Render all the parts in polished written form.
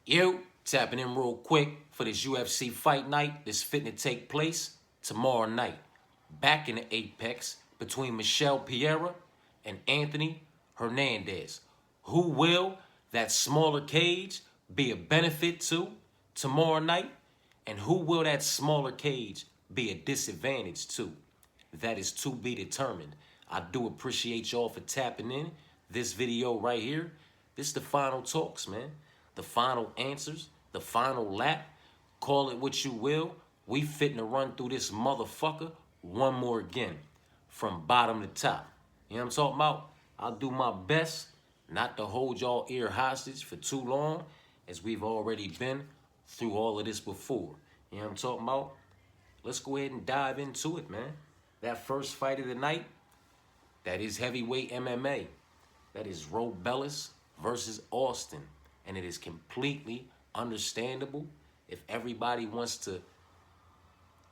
You tapping in real quick for this UFC fight night that's fitting to take place tomorrow night. Back in the Apex between Michelle Pereira and Anthony Hernandez. Who will that smaller cage be a benefit to tomorrow night? And who will that smaller cage be a disadvantage to? That is to be determined. I do appreciate y'all for tapping in. This video right here, this is the final talks, man. The final answers, the final lap. Call it what you will. We fitting to run through this motherfucker one more again. From bottom to top. You know what I'm talking about? I'll do my best not to hold y'all ear hostage for too long, as we've already been through all of this before. You know what I'm talking about? Let's go ahead and dive into it, man. That first fight of the night, that is heavyweight MMA. That is Robellis versus Austin. And it is completely understandable if everybody wants to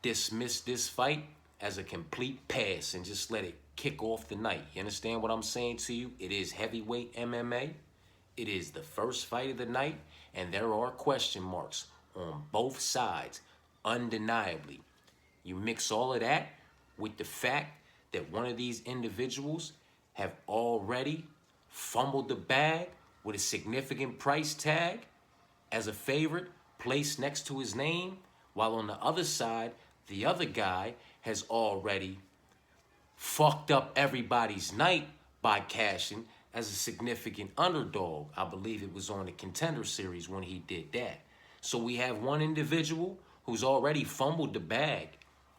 dismiss this fight as a complete pass and just let it kick off the night. You understand what I'm saying to you? It is heavyweight MMA. It is the first fight of the night, and there are question marks on both sides, undeniably. You mix all of that with the fact that one of these individuals have already fumbled the bag with a significant price tag as a favorite placed next to his name, while on the other side, the other guy has already fucked up everybody's night by cashing as a significant underdog. I believe it was on the Contender Series when he did that. So we have one individual who's already fumbled the bag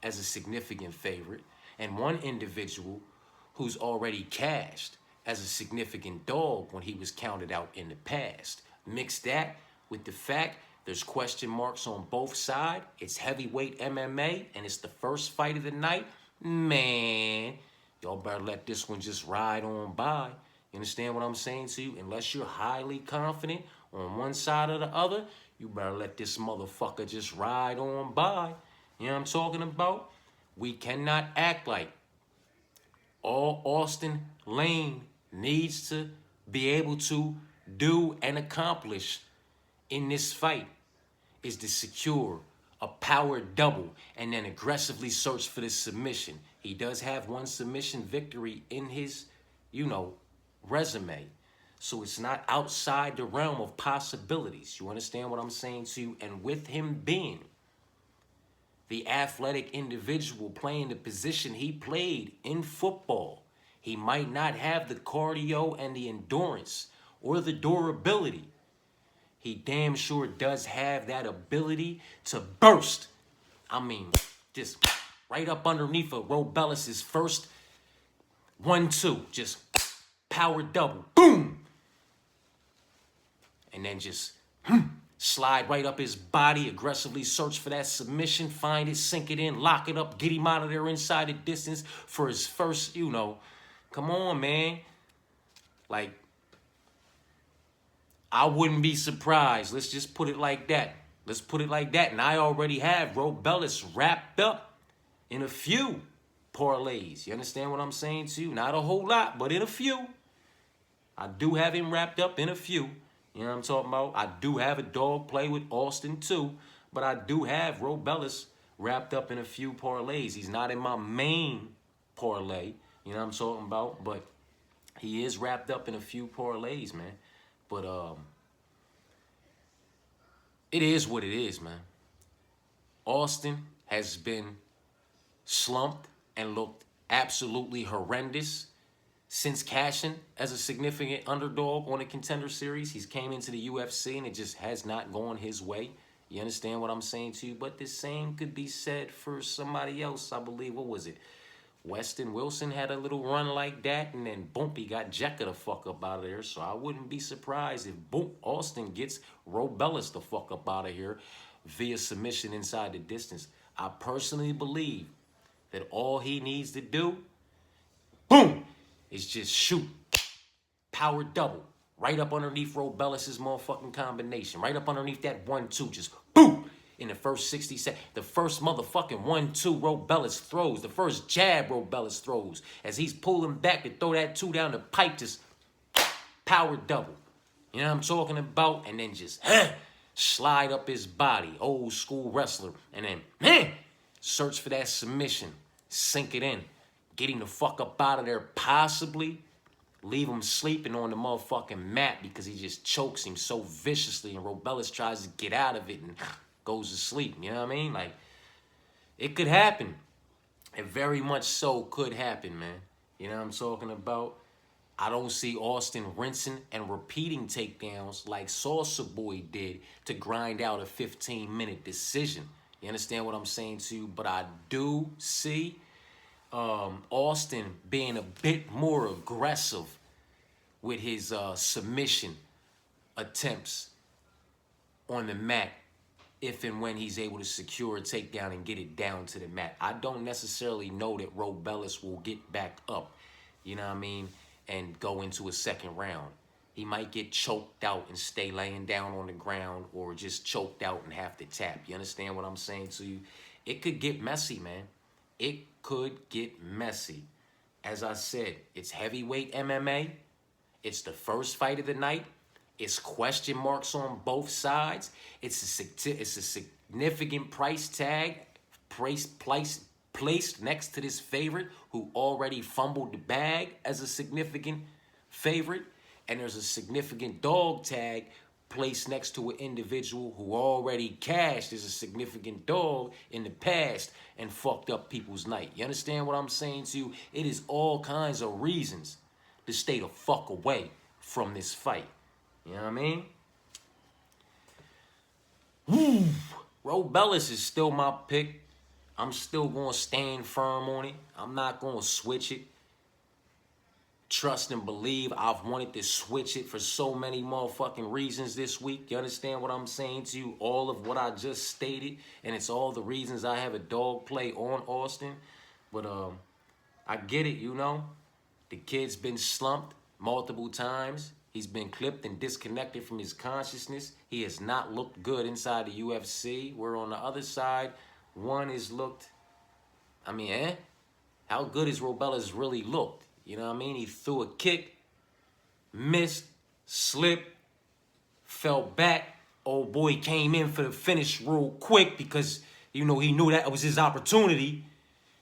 as a significant favorite, and one individual who's already cashed as a significant dog when he was counted out in the past. Mix that with the fact there's question marks on both sides. It's heavyweight MMA, and it's the first fight of the night. Man, y'all better let this one just ride on by. You understand what I'm saying to you? Unless you're highly confident on one side or the other, you better let this motherfucker just ride on by. You know what I'm talking about? We cannot act like all Austin Lane needs to be able to do and accomplish in this fight is to secure a power double and then aggressively search for this submission. He does have one submission victory in his, resume. So it's not outside the realm of possibilities. You understand what I'm saying to you? And with him being the athletic individual playing the position he played in football, he might not have the cardio and the endurance or the durability. He damn sure does have that ability to burst. I mean, just right up underneath of Robellis' first 1-2. Just power double. Boom! And then just slide right up his body, aggressively search for that submission, find it, sink it in, lock it up, get him out of there inside the distance for his first, Come on, man. Like, I wouldn't be surprised. Let's just put it like that. Let's put it like that. And I already have Robellis wrapped up in a few parlays. You understand what I'm saying to you? Not a whole lot, but in a few. I do have him wrapped up in a few. You know what I'm talking about? I do have a dog play with Austin too, but I do have Robellis wrapped up in a few parlays. He's not in my main parlay. You know what I'm talking about? But he is wrapped up in a few parlays, man. But it is what it is, man. Austin has been slumped and looked absolutely horrendous since cashing as a significant underdog on a Contender Series. He's came into the UFC and it just has not gone his way. You understand what I'm saying to you? But the same could be said for somebody else, I believe. What was it? Weston Wilson had a little run like that, and then boom, he got Jekka the fuck up out of there. So I wouldn't be surprised if boom, Austin gets Robellis the fuck up out of here via submission inside the distance. I personally believe that all he needs to do, boom, is just shoot. Power double. Right up underneath Robellis' motherfucking combination. Right up underneath that 1-2. Just boom. In the first 60 seconds, the first motherfucking 1-2 Robellis throws, the first jab Robellis throws, as he's pulling back to throw that 2 down the pipe, just power double. You know what I'm talking about? And then just slide up his body, old school wrestler, and then, man, search for that submission, sink it in, get him the fuck up out of there, possibly leave him sleeping on the motherfucking mat because he just chokes him so viciously, and Robellis tries to get out of it and goes to sleep. You know what I mean? Like, it could happen. It very much so could happen, man. You know what I'm talking about? I don't see Austin rinsing and repeating takedowns like Salsa Boy did to grind out a 15-minute decision. You understand what I'm saying to you? But I do see Austin being a bit more aggressive with his submission attempts on the mat if and when he's able to secure a takedown and get it down to the mat. I don't necessarily know that Robellis will get back up, you know what I mean, and go into a second round. He might get choked out and stay laying down on the ground, or just choked out and have to tap. You understand what I'm saying to you? It could get messy, man. It could get messy. As I said, it's heavyweight MMA. It's the first fight of the night. It's question marks on both sides. It's a significant price tag placed next to this favorite who already fumbled the bag as a significant favorite. And there's a significant dog tag placed next to an individual who already cashed as a significant dog in the past and fucked up people's night. You understand what I'm saying to you? It is all kinds of reasons to stay the fuck away from this fight. You know what I mean? Woo! Robellis is still my pick. I'm still going to stand firm on it. I'm not going to switch it. Trust and believe. I've wanted to switch it for so many motherfucking reasons this week. You understand what I'm saying to you? All of what I just stated. And it's all the reasons I have a dog play on Austin. But I get it, you know. The kid's been slumped multiple times. He's been clipped and disconnected from his consciousness. He has not looked good inside the UFC. Where on the other side, one is looked, I mean, how good has Robellis really looked? You know what I mean? He threw a kick, missed, slipped, fell back. Old boy came in for the finish real quick because, you know, he knew that was his opportunity.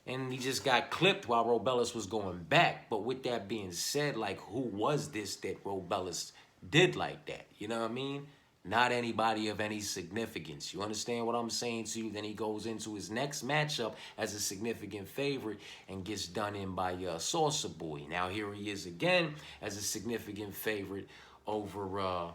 And he just got clipped while Robellis was going back. But with that being said, like, who was this that Robellis did like that? You know what I mean? Not anybody of any significance. You understand what I'm saying to you? Then he goes into his next matchup as a significant favorite and gets done in by Salsa Boy. Now here he is again as a significant favorite over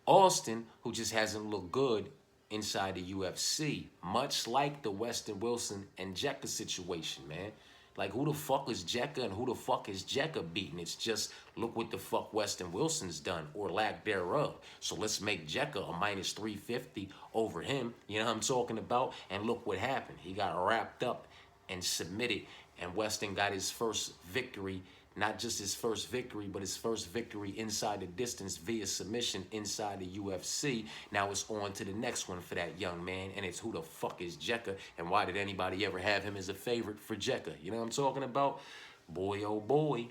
Austin, who just hasn't looked good inside the UFC. Much like the Weston Wilson and Jekka situation, man. Like, who the fuck is Jekka and who the fuck is Jekka beating? It's just, look what the fuck Weston Wilson's done, or lack thereof. So let's make Jekka a minus 350 over him. You know what I'm talking about? And look what happened. He got wrapped up and submitted, and Weston got his first victory. Not just his first victory, but his first victory inside the distance via submission inside the UFC. Now it's on to the next one for that young man, and it's who the fuck is Jekka, and why did anybody ever have him as a favorite for Jekka? You know what I'm talking about? Boy, oh boy.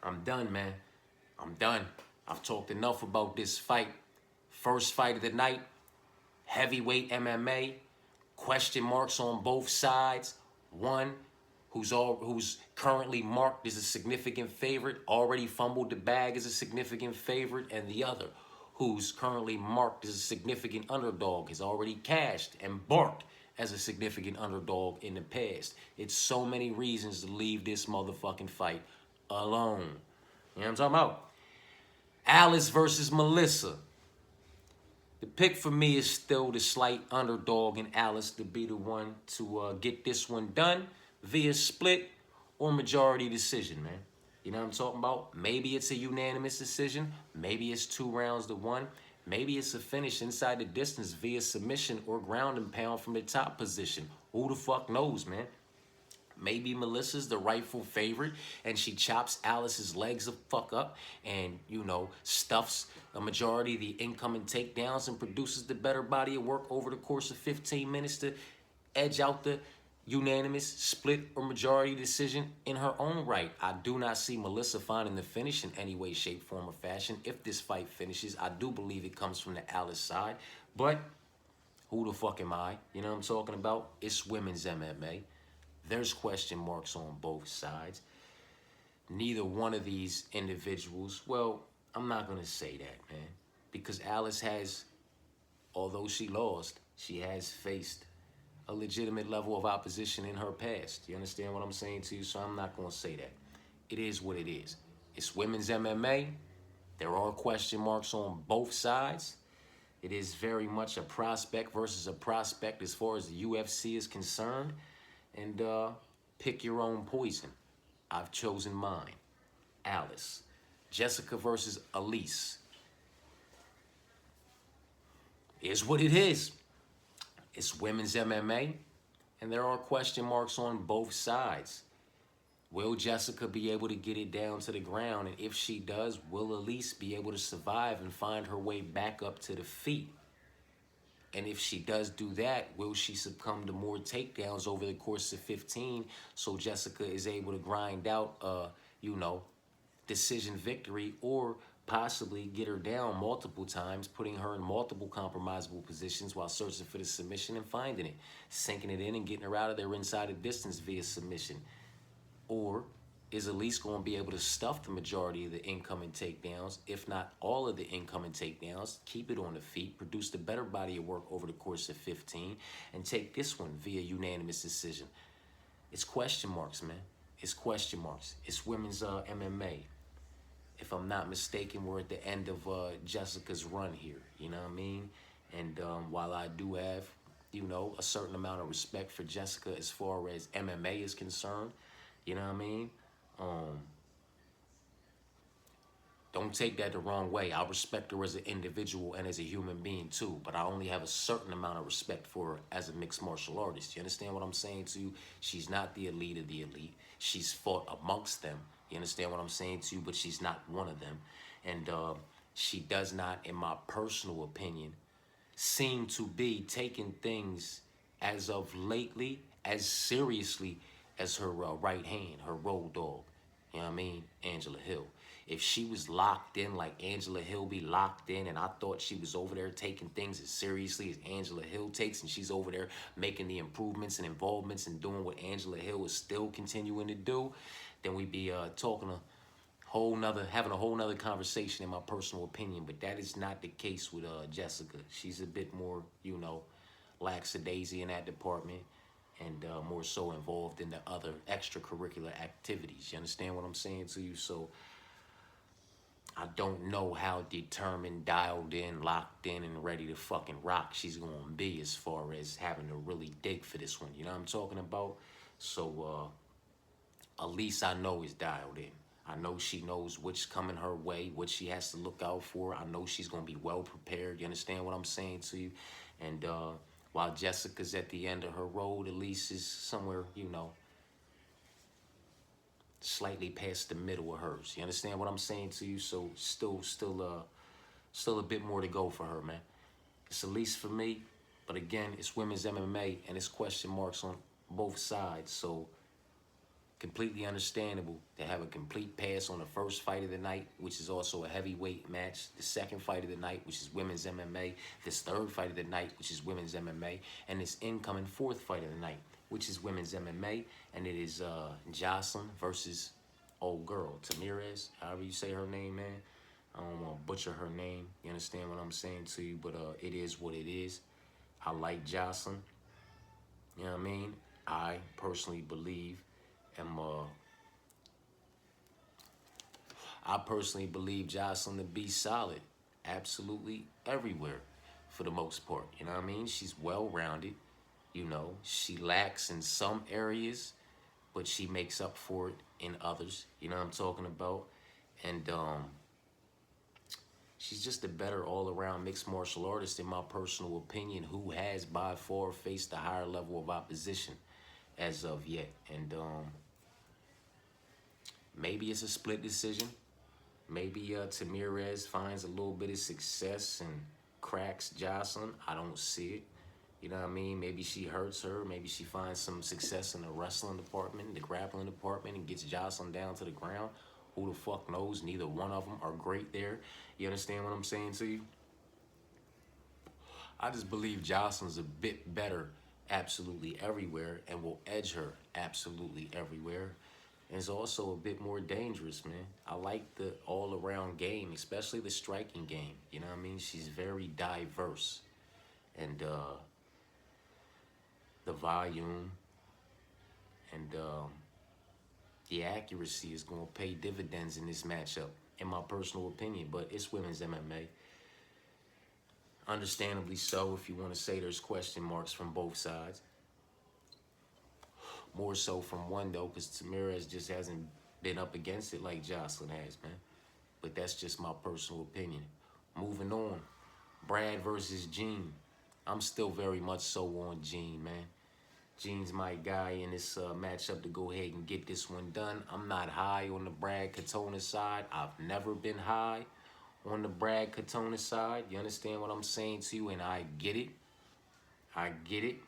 I'm done, man. I'm done. I've talked enough about this fight. First fight of the night, heavyweight MMA, question marks on both sides. One who's currently marked as a significant favorite, already fumbled the bag as a significant favorite, and the other who's currently marked as a significant underdog, has already cashed and barked as a significant underdog in the past. It's so many reasons to leave this motherfucking fight alone. You know what I'm talking about? Alice versus Melissa. The pick for me is still the slight underdog in Alice to be the one to get this one done via split or majority decision, man. You know what I'm talking about? Maybe it's a unanimous decision. Maybe it's 2 rounds to 1. Maybe it's a finish inside the distance via submission or ground and pound from the top position. Who the fuck knows, man? Maybe Melissa's the rightful favorite and she chops Alice's legs the fuck up and, you know, stuffs a majority of the incoming takedowns and produces the better body of work over the course of 15 minutes to edge out the unanimous, split, or majority decision in her own right. I do not see Melissa finding the finish in any way, shape, form, or fashion. If this fight finishes, I do believe it comes from the Alice side. But who the fuck am I? You know what I'm talking about? It's women's MMA. There's question marks on both sides. Neither one of these individuals, well, I'm not going to say that, man. Because Alice has, although she lost, she has faced a legitimate level of opposition in her past. You understand what I'm saying to you? So I'm not going to say that. It is what it is. It's women's MMA. There are question marks on both sides. It is very much a prospect versus a prospect as far as the UFC is concerned. And pick your own poison. I've chosen mine. Alice. Jessica versus Elise. Is what it is. It's women's MMA, and there are question marks on both sides. Will Jessica be able to get it down to the ground? And if she does, will Elise be able to survive and find her way back up to the feet? And if she does do that, will she succumb to more takedowns over the course of 15 so Jessica is able to grind out, decision victory, or possibly get her down multiple times, putting her in multiple compromisable positions while searching for the submission and finding it, sinking it in and getting her out of there inside a distance via submission? Or is Elise going to be able to stuff the majority of the incoming takedowns, if not all of the incoming takedowns, keep it on the feet, produce the better body of work over the course of 15, and take this one via unanimous decision? It's question marks, man. It's question marks. It's women's MMA. If I'm not mistaken, we're at the end of Jessica's run here. You know what I mean? And while I do have, a certain amount of respect for Jessica as far as MMA is concerned, you know what I mean? Don't take that the wrong way. I respect her as an individual and as a human being too, but I only have a certain amount of respect for her as a mixed martial artist. You understand what I'm saying to you? She's not the elite of the elite. She's fought amongst them. You understand what I'm saying to you? But she's not one of them. And she does not, in my personal opinion, seem to be taking things as of lately as seriously as her right hand, her road dog. You know what I mean? Angela Hill. If she was locked in like Angela Hill be locked in, and I thought she was over there taking things as seriously as Angela Hill takes, and she's over there making the improvements and involvements and doing what Angela Hill is still continuing to do, then we'd be having a whole nother conversation in my personal opinion. But that is not the case with Jessica. She's a bit more, lackadaisy in that department, and more so involved in the other extracurricular activities. You understand what I'm saying to you? So I don't know how determined, dialed in, locked in, and ready to fucking rock she's gonna be as far as having to really dig for this one. You know what I'm talking about? So Elise, I know, is dialed in. I know she knows what's coming her way, what she has to look out for. I know she's gonna be well prepared. You understand what I'm saying to you? And while Jessica's at the end of her road, Elise is somewhere, slightly past the middle of hers. You understand what I'm saying to you? So still a bit more to go for her, man. It's Elise for me, but again, it's women's MMA, and it's question marks on both sides. So completely understandable to have a complete pass on the first fight of the night, which is also a heavyweight match. The second fight of the night, which is women's MMA. This third fight of the night, which is women's MMA. And this incoming fourth fight of the night, which is women's MMA. And it is Jocelyn versus old girl, Tamirez, however you say her name, man. I don't want to butcher her name. You understand what I'm saying to you? But it is what it is. I like Jocelyn. You know what I mean? I personally believe I personally believe Jocelyn to be solid, absolutely everywhere, for the most part. You know what I mean? She's well-rounded. She lacks in some areas, but she makes up for it in others. You know what I'm talking about? And she's just a better all-around mixed martial artist, in my personal opinion, who has by far faced a higher level of opposition as of yet. And maybe it's a split decision. Maybe Tamirez finds a little bit of success and cracks Jocelyn. I don't see it. You know what I mean? Maybe she hurts her. Maybe she finds some success in the wrestling department, the grappling department, and gets Jocelyn down to the ground. Who the fuck knows? Neither one of them are great there. You understand what I'm saying to you? I just believe Jocelyn's a bit better absolutely everywhere and will edge her absolutely everywhere. And is also a bit more dangerous, man. I like the all-around game, especially the striking game. You know what I mean? She's very diverse. And the volume and the accuracy is going to pay dividends in this matchup, in my personal opinion. But it's women's MMA. Understandably so, if you want to say there's question marks from both sides. More so from one, though, because Tamira just hasn't been up against it like Jocelyn has, man. But that's just my personal opinion. Moving on, Brad versus Gene. I'm still very much so on Gene, man. Gene's my guy in this matchup to go ahead and get this one done. I'm not high on the Brad Katona side. I've never been high on the Brad Katona side. You understand what I'm saying to you? And I get it. I get it.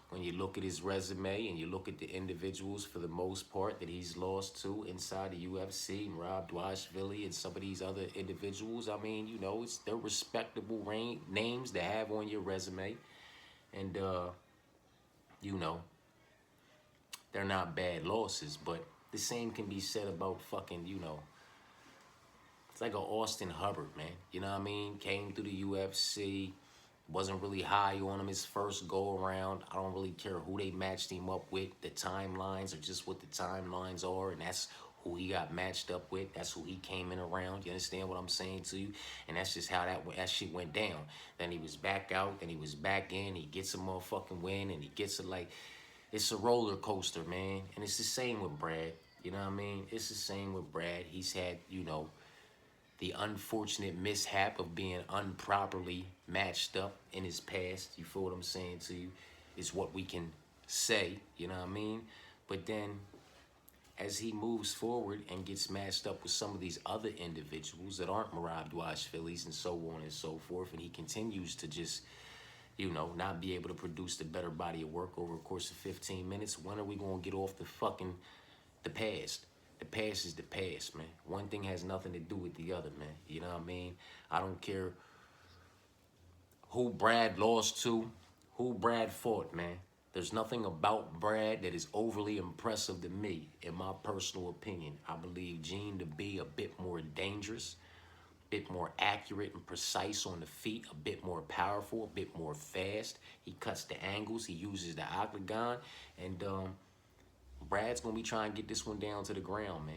When you look at his resume and you look at the individuals for the most part that he's lost to inside the UFC, and Rob Dwashvili and some of these other individuals, I mean, you know, they're respectable names to have on your resume. And, you know, they're not bad losses, but the same can be said about fucking, you know, it's like a Austin Hubbard, man. You know what I mean? Came through the UFC, wasn't really high on him his first go around. I don't really care who they matched him up with. The timelines are just what the timelines are, and that's who he got matched up with. That's who he came in around. You understand what I'm saying to you? And that's just how that shit went down. Then he was back out, then he was back in. He gets a motherfucking win, and he gets a, like, it's a roller coaster, man. And it's the same with Brad. You know what I mean? It's the same with Brad. He's had, you know, the unfortunate mishap of being improperly matched up in his past. You feel what I'm saying to you? Is what we can say, you know what I mean? But then as he moves forward and gets matched up with some of these other individuals that aren't Merab Dwashvilis and so on and so forth, and he continues to just, you know, not be able to produce the better body of work over a course of 15 minutes, when are we going to get off the past? The past is the past, man. One thing has nothing to do with the other, man. You know what I mean? I don't care who Brad lost to, who Brad fought, man. There's nothing about Brad that is overly impressive to me, in my personal opinion. I believe Gene to be a bit more dangerous, a bit more accurate and precise on the feet, a bit more powerful, a bit more fast. He cuts the angles, he uses the octagon, and Brad's going to be trying to get this one down to the ground, man.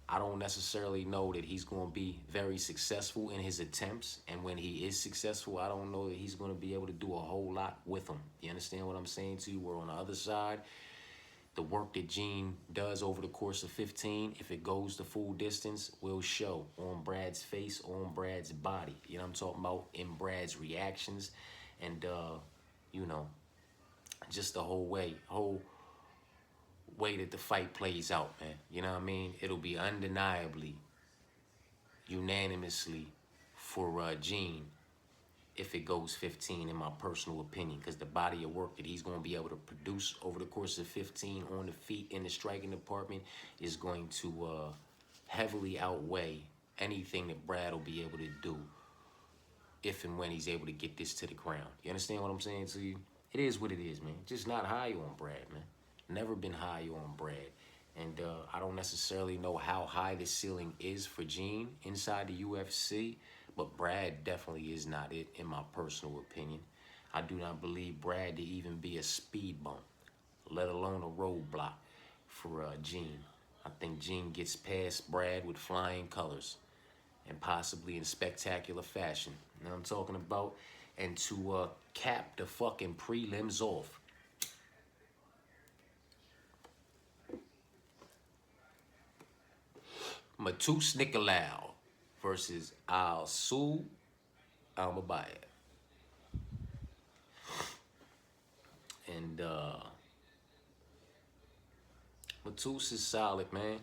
I don't necessarily know that he's going to be very successful in his attempts. And when he is successful, I don't know that he's going to be able to do a whole lot with them. You understand what I'm saying to you? Where on the other side, the work that Gene does over the course of 15, if it goes the full distance, will show on Brad's face, on Brad's body. You know what I'm talking about? In Brad's reactions and, you know, just the whole way that the fight plays out, man. You know what I mean? It'll be undeniably, unanimously for Gene if it goes 15, in my personal opinion, because the body of work that he's going to be able to produce over the course of 15 on the feet in the striking department is going to heavily outweigh anything that Brad will be able to do if and when he's able to get this to the ground. You understand what I'm saying to you? It is what it is, man. Just not high on Brad, man. Never been high on Brad. And I don't necessarily know how high the ceiling is for Gene inside the UFC, but Brad definitely is not it, in my personal opinion. I do not believe Brad to even be a speed bump, let alone a roadblock for Gene. I think Gene gets past Brad with flying colors and possibly in spectacular fashion. You know what I'm talking about? And to cap the fucking prelims off, Matus Nicolau versus Alsu Almabaya. And Matus is solid, man.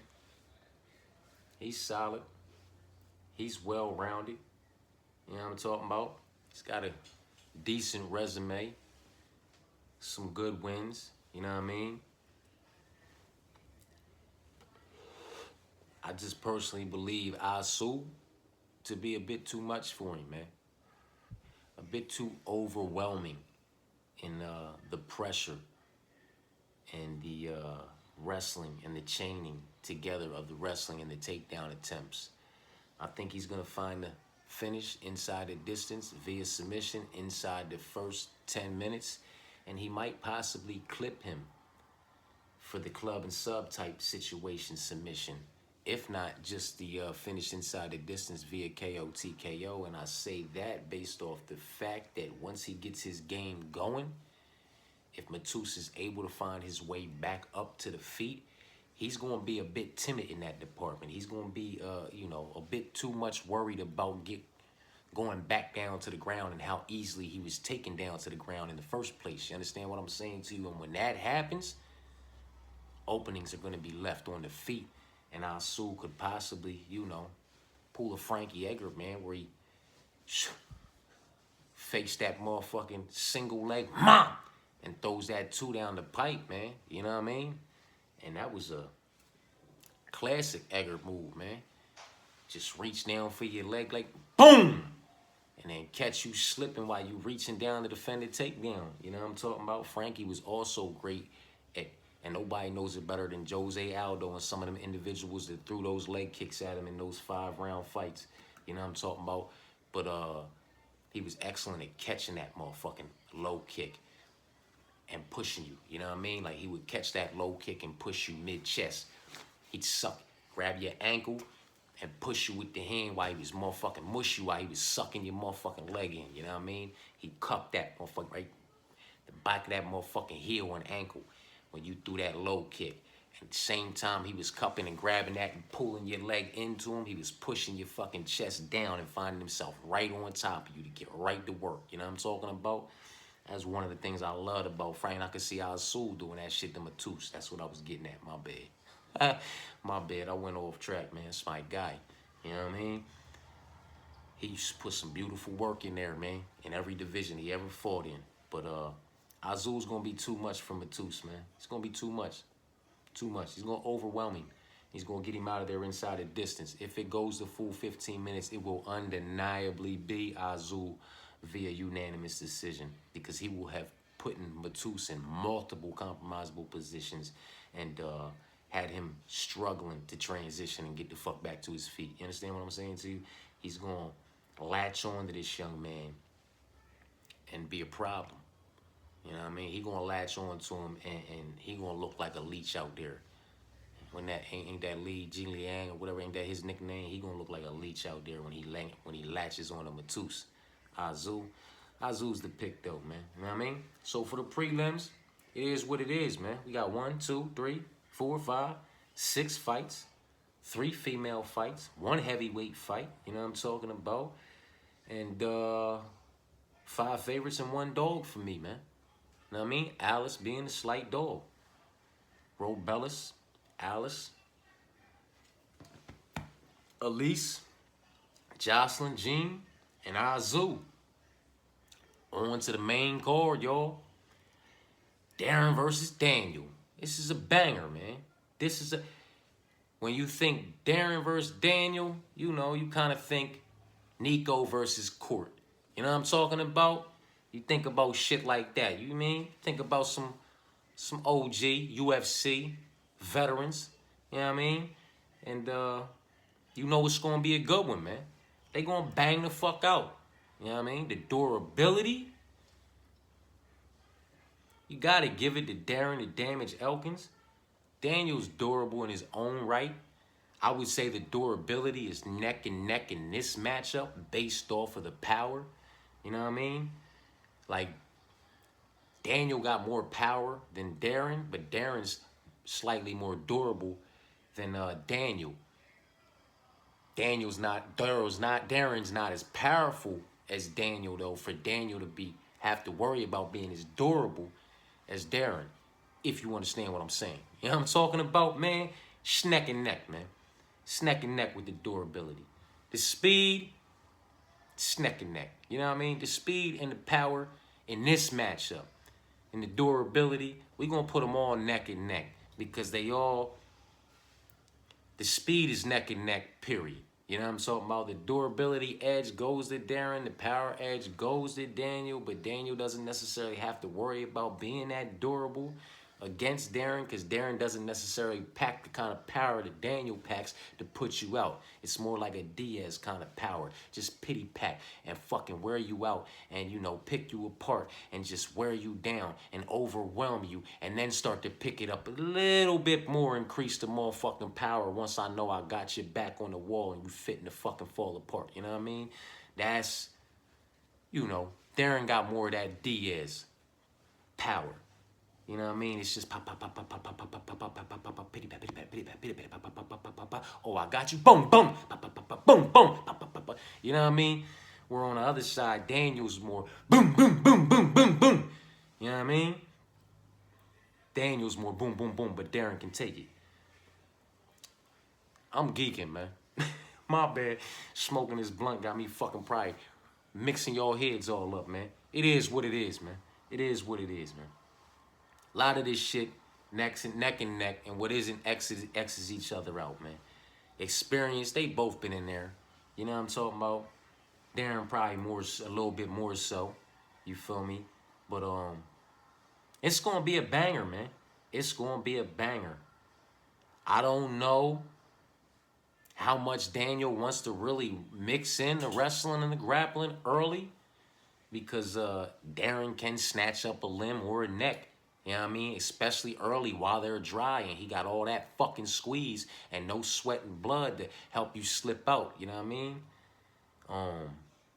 He's solid. He's well-rounded. You know what I'm talking about? He's got a decent resume, some good wins, you know what I mean? I just personally believe Asu to be a bit too much for him, man. A bit too overwhelming in the pressure and the wrestling and the chaining together of the wrestling and the takedown attempts. I think he's going to find the finish inside the distance via submission inside the first 10 minutes, and he might possibly clip him for the club and sub type situation submission. If not, just the finish inside the distance via KO TKO. And I say that based off the fact that once he gets his game going, if Matus is able to find his way back up to the feet, he's going to be a bit timid in that department. He's going to be, a bit too much worried about going back down to the ground and how easily he was taken down to the ground in the first place. You understand what I'm saying to you? And when that happens, openings are going to be left on the feet. And Asu could possibly, pull a Frankie Edgar, man, where he fakes that motherfucking single leg, and throws that 2 down the pipe, man. You know what I mean? And that was a classic Edgar move, man. Just reach down for your leg like boom, and then catch you slipping while you reaching down to defend the takedown. You know what I'm talking about? Frankie was also great at, and nobody knows it better than Jose Aldo and some of them individuals that threw those leg kicks at him in those 5-round fights. You know what I'm talking about? But he was excellent at catching that motherfucking low kick and pushing you. You know what I mean? Like, he would catch that low kick and push you mid-chest. He'd grab your ankle and push you with the hand while he was motherfucking mush you while he was sucking your motherfucking leg in. You know what I mean? He'd cup that motherfucker right the back of that motherfucking heel and ankle when you threw that low kick. At the same time, he was cupping and grabbing that and pulling your leg into him. He was pushing your fucking chest down and finding himself right on top of you to get right to work. You know what I'm talking about? That's one of the things I loved about Frank. I could see Asu doing that shit to Matus. That's what I was getting at. My bad. My bad. I went off track, man. It's my guy. You know what I mean? He used to put some beautiful work in there, man, in every division he ever fought in. But Azu's going to be too much for Matus, man. It's going to be too much. Too much. He's going to overwhelm him. He's going to get him out of there inside the distance. If it goes the full 15 minutes, it will undeniably be Azu via unanimous decision, because he will have put Matus in multiple compromisable positions and had him struggling to transition and get the fuck back to his feet. You understand what I'm saying to you? He's going to latch on to this young man and be a problem. You know what I mean? He going to latch on to him, and he going to look like a leech out there. When that ain't that Lee, Jin Liang, or whatever, ain't that his nickname? He going to look like a leech out there when he latches on to Matus. Azu's the pick, though, man. You know what I mean? So for the prelims, it is what it is, man. We got 1, 2, 3, 4, 5, 6 fights, 3 female fights, 1 heavyweight fight. You know what I'm talking about? And 5 favorites and 1 dog for me, man. You know what I mean? Alice being a slight dog. Robellis, Alice, Elise, Jocelyn, Jean, and Azu. On to the main card, y'all. Darren versus Daniel. This is a banger, man. This is when you think Darren versus Daniel, you kind of think Nico versus Court. You know what I'm talking about? You think about shit like that. You mean? Think about some OG UFC veterans. You know what I mean? And it's going to be a good one, man. They going to bang the fuck out. You know what I mean? The durability. You got to give it to Darren the Damage Elkins. Daniel's durable in his own right. I would say the durability is neck and neck in this matchup based off of the power. You know what I mean? Like, Daniel got more power than Darren, but Darren's slightly more durable than Daniel. Darren's not as powerful as Daniel, though, for Daniel to have to worry about being as durable as Darren, if you understand what I'm saying. You know what I'm talking about, man? It's neck and neck, man. It's neck and neck with the durability. The speed, It's neck and neck. You know what I mean? The speed and the power in this matchup and the durability, we're going to put them all neck and neck because the speed is neck and neck, period. You know what I'm talking about? The durability edge goes to Darren. The power edge goes to Daniel. But Daniel doesn't necessarily have to worry about being that durable against Darren because Darren doesn't necessarily pack the kind of power that Daniel packs to put you out. It's more like a Diaz kind of power. Just pity pack and fucking wear you out and, you know, pick you apart and just wear you down and overwhelm you and then start to pick it up a little bit more, increase the motherfucking power once I know I got you back on the wall and you fitting to fucking fall apart. You know what I mean? That's, you know, Darren got more of that Diaz power. You know what I mean? It's just pop, pop, pop, pop, pop, pop, pop, pop, pop, pop, pop, pop, pop, pity, pity, pity, pity, pity, pity, pop, pop, pop, pop, pop, pop. Oh, I got you. Boom, boom, pop, pop, pop, pop, boom, boom, pop, pop, pop, pop. You know what I mean? Where on the other side, Daniel's more boom, boom, boom, boom, boom, boom. You know what I mean? Daniel's more boom, boom, boom, but Darren can take it. I'm geeking, man. My bad. Smoking this blunt got me fucking probably mixing y'all heads all up, man. It is what it is, man. It is what it is, man. A lot of this shit neck and neck, and what isn't X's each other out, man. Experience, they both been in there. You know what I'm talking about? Darren probably a little bit more so. You feel me? But it's gonna be a banger, man. It's gonna be a banger. I don't know how much Daniel wants to really mix in the wrestling and the grappling early, because Darren can snatch up a limb or a neck. You know what I mean? Especially early while they're dry and he got all that fucking squeeze and no sweat and blood to help you slip out. You know what I mean?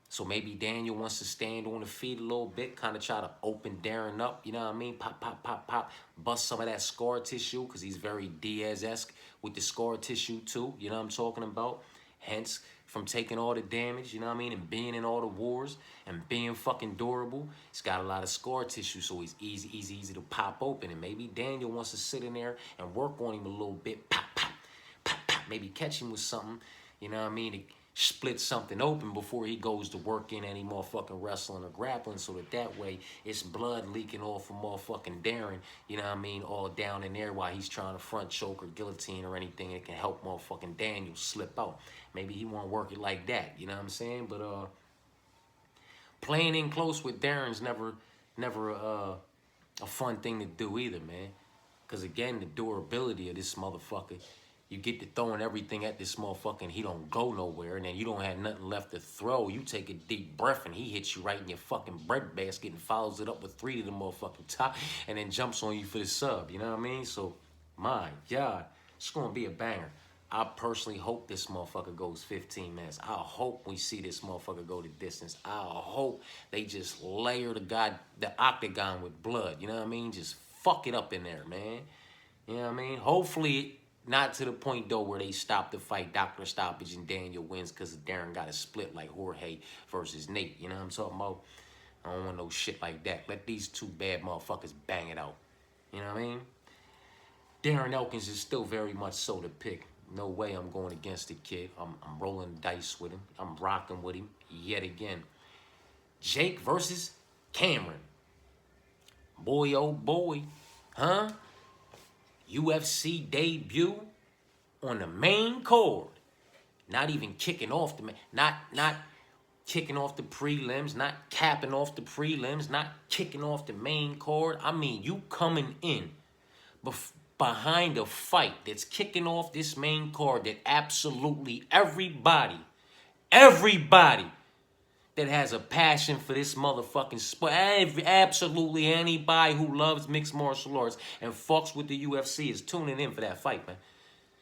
So maybe Daniel wants to stand on the feet a little bit, kind of try to open Darren up. You know what I mean? Pop, pop, pop, pop. Bust some of that scar tissue because he's very Diaz-esque with the scar tissue too. You know what I'm talking about? Hence, from taking all the damage, you know what I mean, and being in all the wars and being fucking durable, he's got a lot of scar tissue, so he's easy to pop open. And maybe Daniel wants to sit in there and work on him a little bit, pop, pop, pop, pop. Maybe catch him with something, you know what I mean, to split something open before he goes to work in any motherfucking wrestling or grappling, so that way it's blood leaking off of motherfucking Darren, you know what I mean, all down in there while he's trying to front choke or guillotine or anything that can help motherfucking Daniel slip out. Maybe he want to work it like that, you know what I'm saying? But playing in close with Darren's never a fun thing to do either, man. Because again, the durability of this motherfucker, you get to throwing everything at this motherfucker and he don't go nowhere, and then you don't have nothing left to throw. You take a deep breath and he hits you right in your fucking bread basket and follows it up with 3 to the motherfucking top and then jumps on you for the sub, you know what I mean? So, my God, it's going to be a banger. I personally hope this motherfucker goes 15 minutes. I hope we see this motherfucker go the distance. I hope they just layer the octagon with blood, you know what I mean? Just fuck it up in there, man. You know what I mean? Hopefully not to the point, though, where they stop the fight, Dr. Stoppage, and Daniel wins because Darren got a split like Jorge versus Nate. You know what I'm talking about? I don't want no shit like that. Let these two bad motherfuckers bang it out. You know what I mean? Darren Elkins is still very much so the pick. No way I'm going against the kid. I'm rolling the dice with him. I'm rocking with him yet again. Jake versus Cameron. Boy, oh boy. Huh? UFC debut on the main card. Not even kicking off the not kicking off the prelims, not capping off the prelims, not kicking off the main card. I mean, you coming in behind a fight that's kicking off this main card that absolutely everybody that has a passion for this motherfucking sport, absolutely anybody who loves mixed martial arts and fucks with the UFC is tuning in for that fight, man.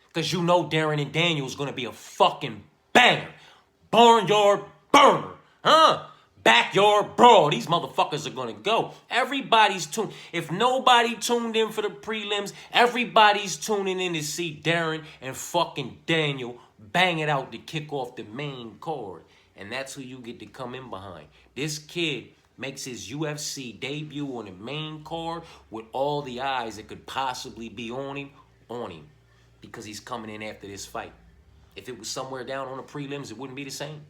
Because you know Darren and Daniel is going to be a fucking banger. Barnyard burner. Huh? Backyard brawl. These motherfuckers are going to go. Everybody's tuned. If nobody tuned in for the prelims, everybody's tuning in to see Darren and fucking Daniel bang it out to kick off the main card. And that's who you get to come in behind. This kid makes his UFC debut on the main card with all the eyes that could possibly be on him. Because he's coming in after this fight. If it was somewhere down on the prelims, it wouldn't be the same.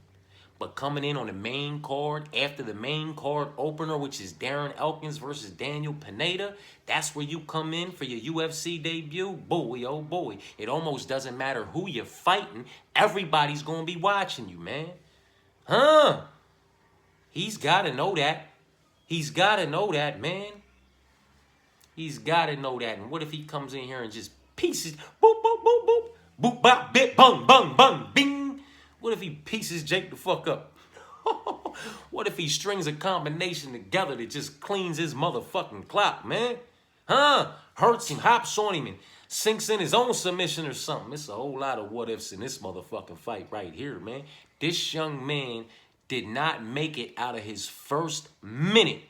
But coming in on the main card after the main card opener, which is Darren Elkins versus Daniel Pineda, that's where you come in for your UFC debut. Boy, oh boy. It almost doesn't matter who you're fighting. Everybody's going to be watching you, man. Huh? He's got to know that. He's got to know that, man. He's got to know that. And what if he comes in here and just pieces, boop, boop, boop, boop, boop, bop, bit, bung, bung, bung, bing. What if he pieces Jake the fuck up? What if he strings a combination together that just cleans his motherfucking clock, man? Huh? Hurts him, hops on him, and sinks in his own submission or something. It's a whole lot of what ifs in this motherfucking fight right here, man. This young man did not make it out of his first minute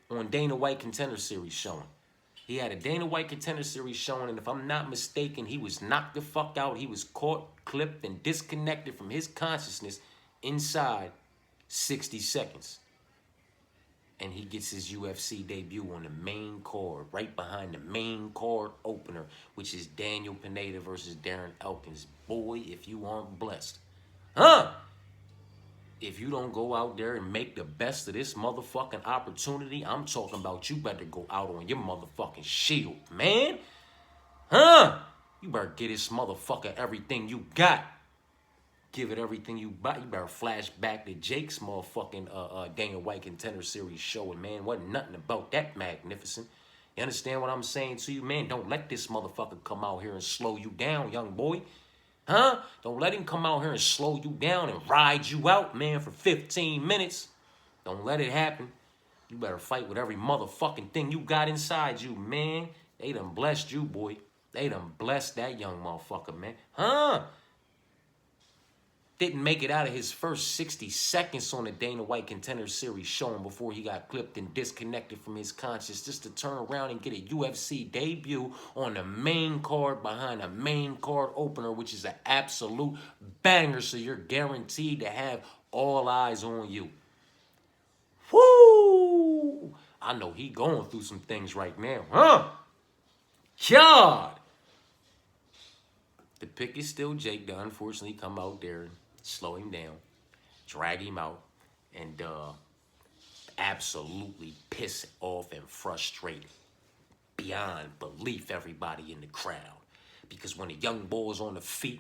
on Dana White Contender Series showing. He had a Dana White Contender Series showing, and if I'm not mistaken, he was knocked the fuck out. He was caught, clipped, and disconnected from his consciousness inside 60 seconds. And he gets his UFC debut on the main card, right behind the main card opener, which is Daniel Pineda versus Darren Elkins. Boy, if you aren't blessed. Huh? If you don't go out there and make the best of this motherfucking opportunity, I'm talking about you better go out on your motherfucking shield, man. Huh? You better get this motherfucker everything you got. Give it everything you got. You better flash back to Jake's motherfucking Dana White Contender Series show, and man, wasn't nothing about that magnificent. You understand what I'm saying to you, man? Don't let this motherfucker come out here and slow you down, young boy. Huh? Don't let him come out here and slow you down and ride you out, man, for 15 minutes. Don't let it happen. You better fight with every motherfucking thing you got inside you, man. They done blessed you, boy. They done blessed that young motherfucker, man. Huh? Didn't make it out of his first 60 seconds on the Dana White Contender Series showing before he got clipped and disconnected from his conscience, just to turn around and get a UFC debut on the main card behind a main card opener, which is an absolute banger, so you're guaranteed to have all eyes on you. Woo! I know he going through some things right now, huh? God! The pick is still Jake to unfortunately come out there and slow him down, drag him out, and absolutely piss off and frustrate beyond belief everybody in the crowd. Because when the young boy's on the feet,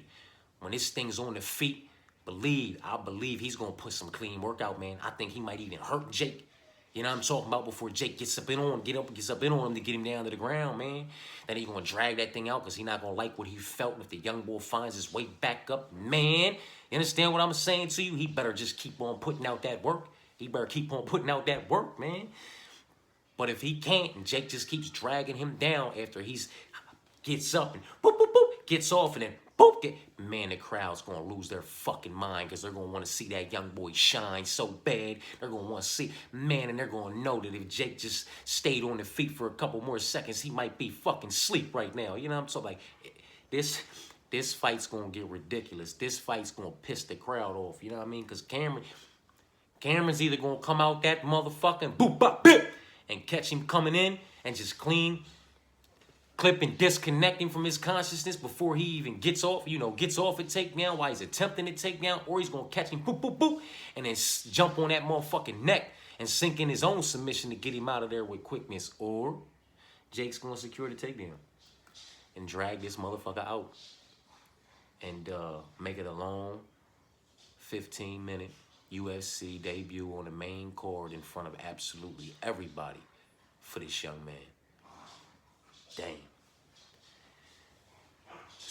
when this thing's on the feet, I believe he's going to put some clean work out, man. I think he might even hurt Jake. You know what I'm talking about? Before Jake gets up in on him, gets up in on him to get him down to the ground, man. Then he's going to drag that thing out because he's not going to like what he felt. And if the young boy finds his way back up, man, you understand what I'm saying to you? He better just keep on putting out that work. He better keep on putting out that work, man. But if he can't, and Jake just keeps dragging him down after he's gets up and boop, boop, boop, gets off and then boop, man, the crowd's going to lose their fucking mind because they're going to want to see that young boy shine so bad. They're going to want to see, man, and they're going to know that if Jake just stayed on the feet for a couple more seconds, he might be fucking asleep right now. You know what I'm saying? Like, this fight's going to get ridiculous. This fight's going to piss the crowd off. You know what I mean? Because Cameron's either going to come out that motherfucking boop, bop, bip, and catch him coming in and just clean clip and disconnect him from his consciousness before he even gets off, gets off a takedown while he's attempting to take down, or he's going to catch him, boop, boop, boop, and then jump on that motherfucking neck and sink in his own submission to get him out of there with quickness. Or Jake's going to secure the takedown and drag this motherfucker out and make it a long 15-minute UFC debut on the main card in front of absolutely everybody for this young man. Damn.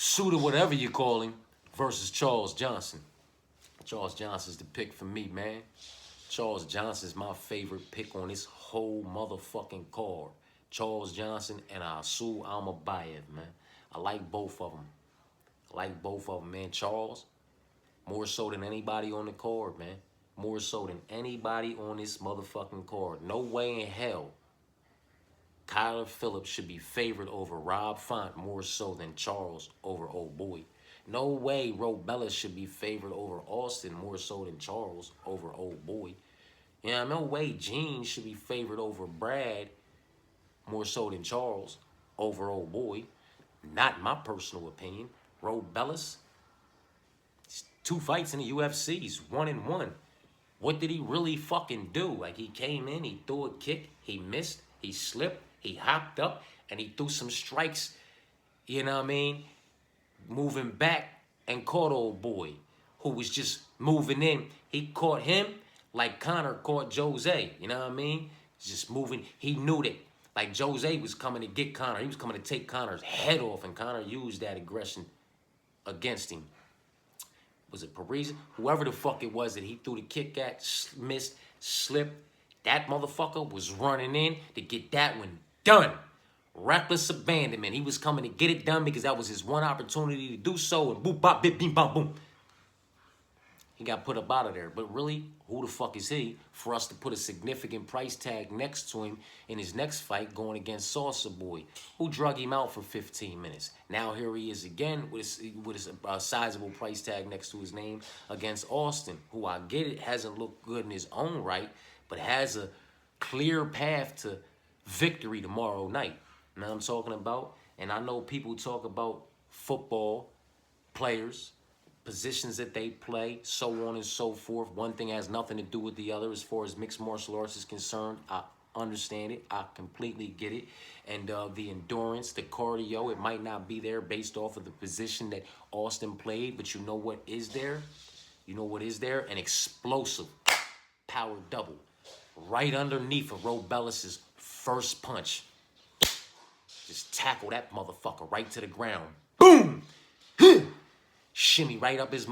Suitor, whatever you call him, versus Charles Johnson. Charles Johnson's the pick for me, man. Charles Johnson's my favorite pick on this whole motherfucking card. Charles Johnson and Asul Almabayev, man. I like both of them. Man. Charles, more so than anybody on the card, man. More so than anybody on this motherfucking card. No way in hell Kyler Phillips should be favored over Rob Font more so than Charles over old boy. No way Robella should be favored over Austin more so than Charles over old boy. Yeah, no way Gene should be favored over Brad more so than Charles over old boy. Not my personal opinion. Robella's 2 fights in the UFC. He's 1-1. What did he really fucking do? Like, he came in, he threw a kick, he missed, he slipped, he hopped up, and he threw some strikes, you know what I mean, moving back and caught old boy, who was just moving in. He caught him like Conor caught Jose, you know what I mean? Just moving. He knew that, like, Jose was coming to get Conor. He was coming to take Conor's head off, and Conor used that aggression against him. Was it Pereira? Whoever the fuck it was that he threw the kick at, missed, slipped. That motherfucker was running in to get that one done. Reckless abandonment. He was coming to get it done because that was his one opportunity to do so. And boop, bop, bip, beam, bom, boom. He got put up out of there. But really, who the fuck is he for us to put a significant price tag next to him in his next fight going against Saucer Boy, who drug him out for 15 minutes. Now here he is again with his sizable price tag next to his name against Austin, who, I get it, hasn't looked good in his own right, but has a clear path to victory tomorrow night. You know what I'm talking about? And I know people talk about football players, positions that they play, so on and so forth. One thing has nothing to do with the other as far as mixed martial arts is concerned. I understand it. I completely get it. And the endurance, the cardio, it might not be there based off of the position that Austin played, but you know what is there? You know what is there? An explosive power double right underneath of Robellis's first punch. Just tackle that motherfucker right to the ground. Boom! Shimmy right up his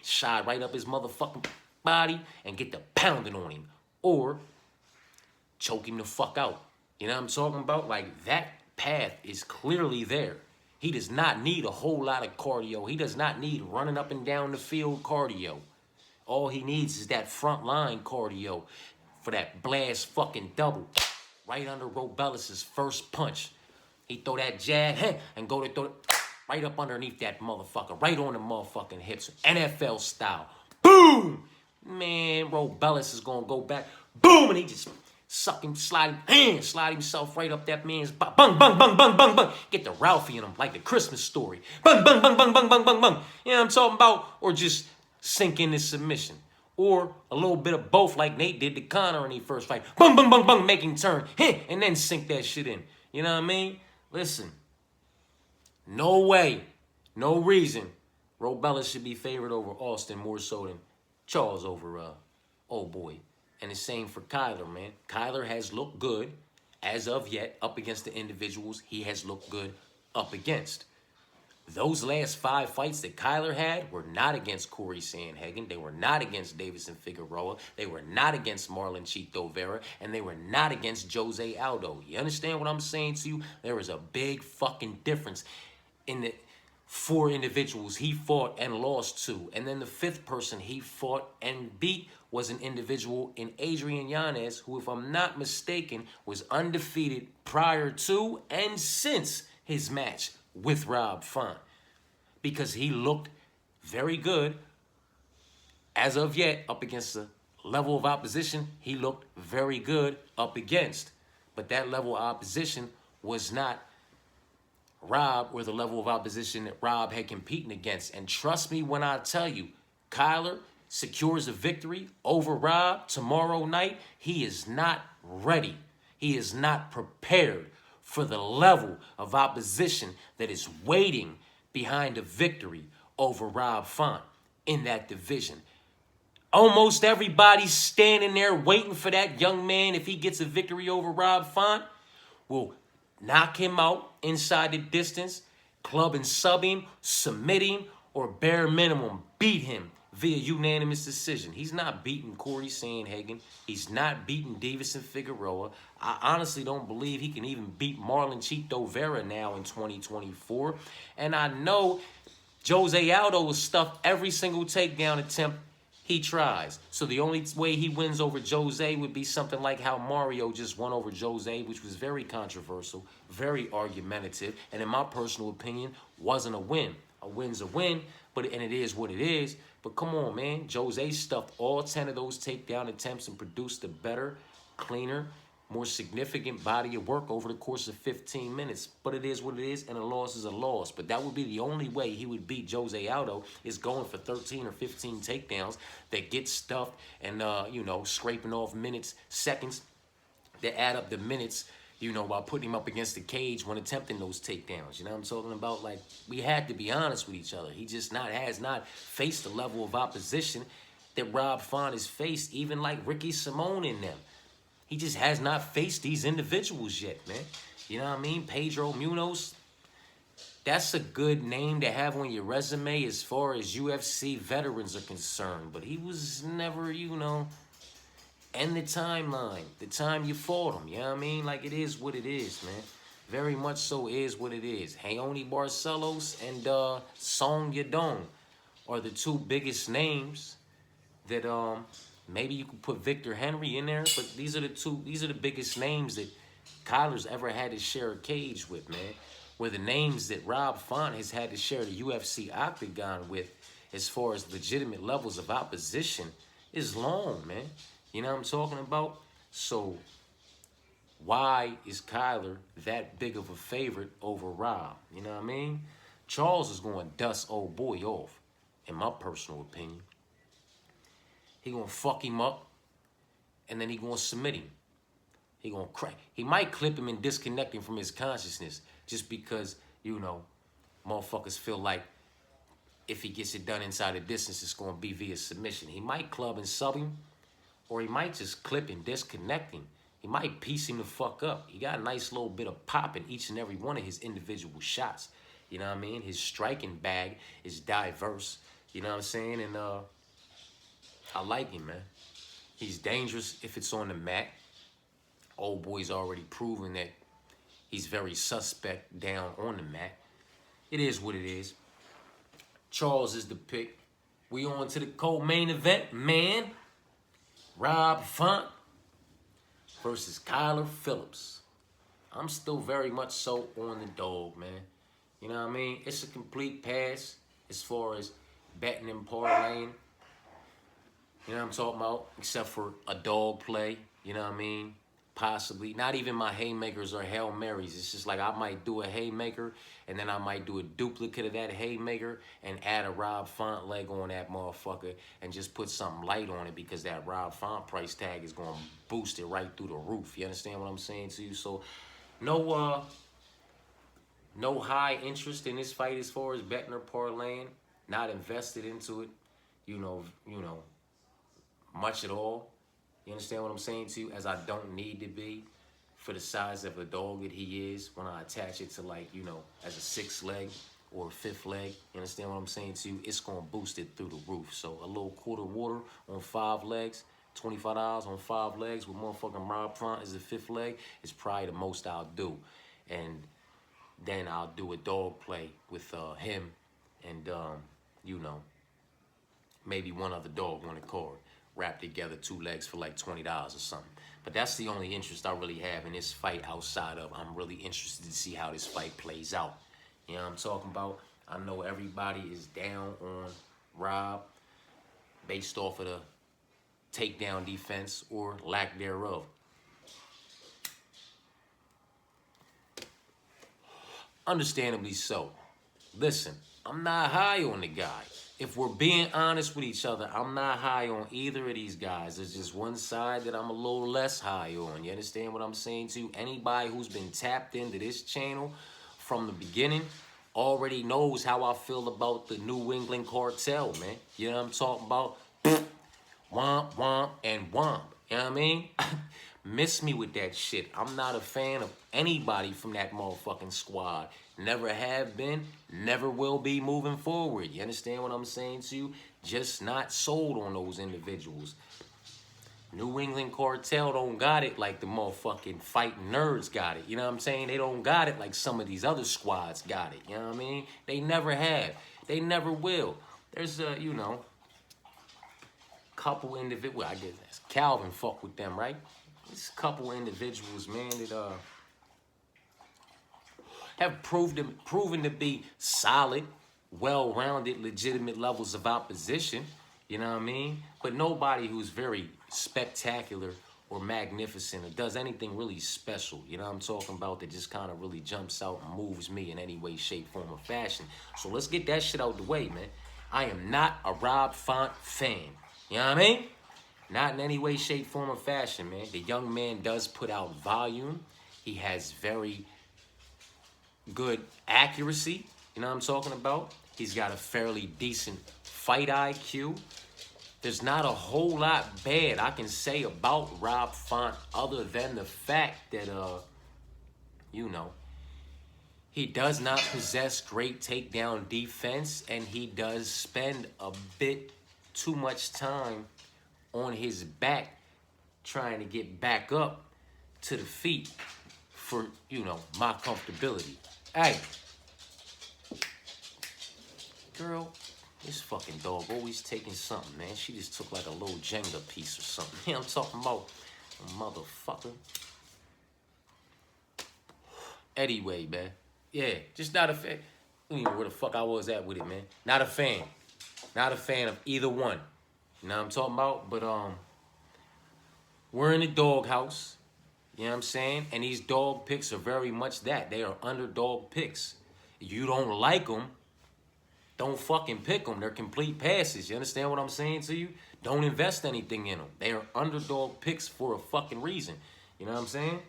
shy right up his motherfucking body and get the pounding on him. Or choke him the fuck out. You know what I'm talking about? Like, that path is clearly there. He does not need a whole lot of cardio. He does not need running up and down the field cardio. All he needs is that front line cardio for that blast fucking double right under Robellis's first punch. He throw that jab and go to throw it right up underneath that motherfucker, right on the motherfucking hips, NFL style. Boom! Man, Robellis is gonna go back. Boom! And he just slide himself right up that man's butt. Bung, bung, bung, bung, bung, bung. Get the Ralphie in him like the Christmas Story. Bung, bung, bung, bung, bung, bung, bung, bung. You know what I'm talking about? Or just sink into submission. Or a little bit of both like Nate did to Conor in his first fight. Bung, bung, bung, bung, making turn. And then sink that shit in. You know what I mean? Listen. No way, no reason Robellis should be favored over Austin more so than Charles over old boy. And the same for Kyler, man. Kyler has looked good as of yet up against the individuals he has looked good up against. Those last 5 fights that Kyler had were not against Corey Sandhagen. They were not against Davison Figueroa. They were not against Marlon Chito Vera. And they were not against Jose Aldo. You understand what I'm saying to you? There is a big fucking difference in the 4 individuals he fought and lost to. And then the 5th person he fought and beat was an individual in Adrian Yanez, who, if I'm not mistaken, was undefeated prior to and since his match with Rob Font, because he looked very good as of yet up against the level of opposition he looked very good up against. But that level of opposition was not Rob or the level of opposition that Rob had competing against. And trust me when I tell you, Kyler secures a victory over Rob tomorrow night. He is not ready. He is not prepared for the level of opposition that is waiting behind a victory over Rob Font in that division. Almost everybody's standing there waiting for that young man, if he gets a victory over Rob Font, will knock him out inside the distance, club and sub him, submit him, or bare minimum beat him via unanimous decision. He's not beating Corey Sandhagen. He's not beating Davison Figueroa. I honestly don't believe he can even beat Marlon Chito Vera now in 2024. And I know Jose Aldo will stuff every single takedown attempt he tries. So the only way he wins over Jose would be something like how Mario just won over Jose, which was very controversial, very argumentative, and in my personal opinion, wasn't a win. A win's a win, and it is what it is. But come on, man. Jose stuffed all 10 of those takedown attempts and produced a better, cleaner, more significant body of work over the course of 15 minutes. But it is what it is, and a loss is a loss. But that would be the only way he would beat Jose Aldo, is going for 13 or 15 takedowns that get stuffed and, you know, scraping off minutes, seconds, that add up the minutes, you know, while putting him up against the cage when attempting those takedowns. You know what I'm talking about? Like, we had to be honest with each other. He just has not faced the level of opposition that Rob Font has faced, even like Ricky Simone in them. He just has not faced these individuals yet, man. You know what I mean? Pedro Munoz, that's a good name to have on your resume as far as UFC veterans are concerned. But he was never, you know, in the timeline, the time you fought him. You know what I mean? Like, it is what it is, man. Very much so is what it is. Raoni Barcelos and Song Yadong are the two biggest names that maybe you could put Victor Henry in there, but these are the biggest names that Kyler's ever had to share a cage with, man. Where the names that Rob Font has had to share the UFC octagon with, as far as legitimate levels of opposition, is long, man. You know what I'm talking about? So why is Kyler that big of a favorite over Rob? You know what I mean? Charles is going to dust old boy off, in my personal opinion. He going to fuck him up, and then he going to submit him. He going to crack. He might clip him and disconnect him from his consciousness just because, you know, motherfuckers feel like if he gets it done inside the distance, it's going to be via submission. He might club and sub him, or he might just clip and disconnect him. He might piece him the fuck up. He got a nice little bit of pop in each and every one of his individual shots. You know what I mean? His striking bag is diverse. You know what I'm saying? And I like him, man. He's dangerous if it's on the mat. Old boy's already proven that he's very suspect down on the mat. It is what it is. Charles is the pick. We on to the co-main event, man. Rob Font versus Kyler Phillips. I'm still very much so on the dog, man. You know what I mean? It's a complete pass as far as betting and parlaying. You know what I'm talking about? Except for a dog play. You know what I mean? Possibly. Not even my haymakers or Hail Marys. It's just like I might do a haymaker, and then I might do a duplicate of that haymaker and add a Rob Font leg on that motherfucker and just put something light on it, because that Rob Font price tag is going to boost it right through the roof. You understand what I'm saying to you? So no high interest in this fight as far as betting or parlaying. Not invested into it, you know, much at all. You understand what I'm saying to you? As I don't need to be for the size of a dog that he is when I attach it to, like, you know, as a 6th leg or a 5th leg. You understand what I'm saying to you? It's going to boost it through the roof. So a little quarter water on 5 legs, $25 on 5 legs with motherfucking Rob Font as the 5th leg is probably the most I'll do. And then I'll do a dog play with him and, you know, maybe one other dog on the card. Wrap together 2 legs for like $20 or something. But that's the only interest I really have in this fight outside of I'm really interested to see how this fight plays out. You know what I'm talking about? I know everybody is down on Rob based off of the takedown defense or lack thereof. Understandably so. Listen, I'm not high on the guy. If we're being honest with each other, I'm not high on either of these guys. There's just one side that I'm a little less high on. You understand what I'm saying to you? Anybody who's been tapped into this channel from the beginning already knows how I feel about the New England cartel, man. You know what I'm talking about? Womp, womp, and womp. You know what I mean? Miss me with that shit. I'm not a fan of anybody from that motherfucking squad. Never have been, never will be moving forward. You understand what I'm saying to you? Just not sold on those individuals. New England cartel don't got it like the motherfucking fighting nerds got it. You know what I'm saying? They don't got it like some of these other squads got it. You know what I mean? They never have. They never will. There's a, you know, couple individuals. Well, I guess that's Calvin fuck with them, right? There's a couple individuals, man, that have proven to be solid, well-rounded, legitimate levels of opposition. You know what I mean? But nobody who's very spectacular or magnificent or does anything really special, you know what I'm talking about, that just kind of really jumps out and moves me in any way, shape, form, or fashion. So let's get that shit out the way, man. I am not a Rob Font fan. You know what I mean? Not in any way, shape, form, or fashion, man. The young man does put out volume. He has very good accuracy. You know what I'm talking about? He's got a fairly decent fight IQ. There's not a whole lot bad I can say about Rob Font other than the fact that, you know, he does not possess great takedown defense, and he does spend a bit too much time on his back trying to get back up to the feet for, you know, my comfortability. Hey, girl, this fucking dog always taking something, man. She just took like a little Jenga piece or something. You know what I'm talking about? Motherfucker. Anyway, man. Yeah, just not a fan. I don't know where the fuck I was at with it, man. Not a fan. Not a fan of either one. You know what I'm talking about? But, we're in the doghouse. You know what I'm saying? And these dog picks are very much that. They are underdog picks. You don't like them, don't fucking pick them. They're complete passes. You understand what I'm saying to you? Don't invest anything in them. They are underdog picks for a fucking reason. You know what I'm saying?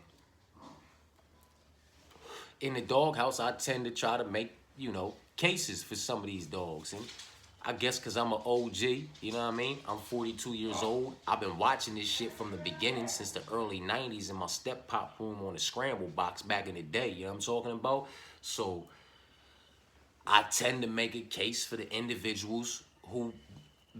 In the doghouse, I tend to try to make, you know, cases for some of these dogs. And I guess because I'm an OG, you know what I mean? I'm 42 years old. I've been watching this shit from the beginning since the early 90s in my step pop room on the scramble box back in the day. You know what I'm talking about? So I tend to make a case for the individuals who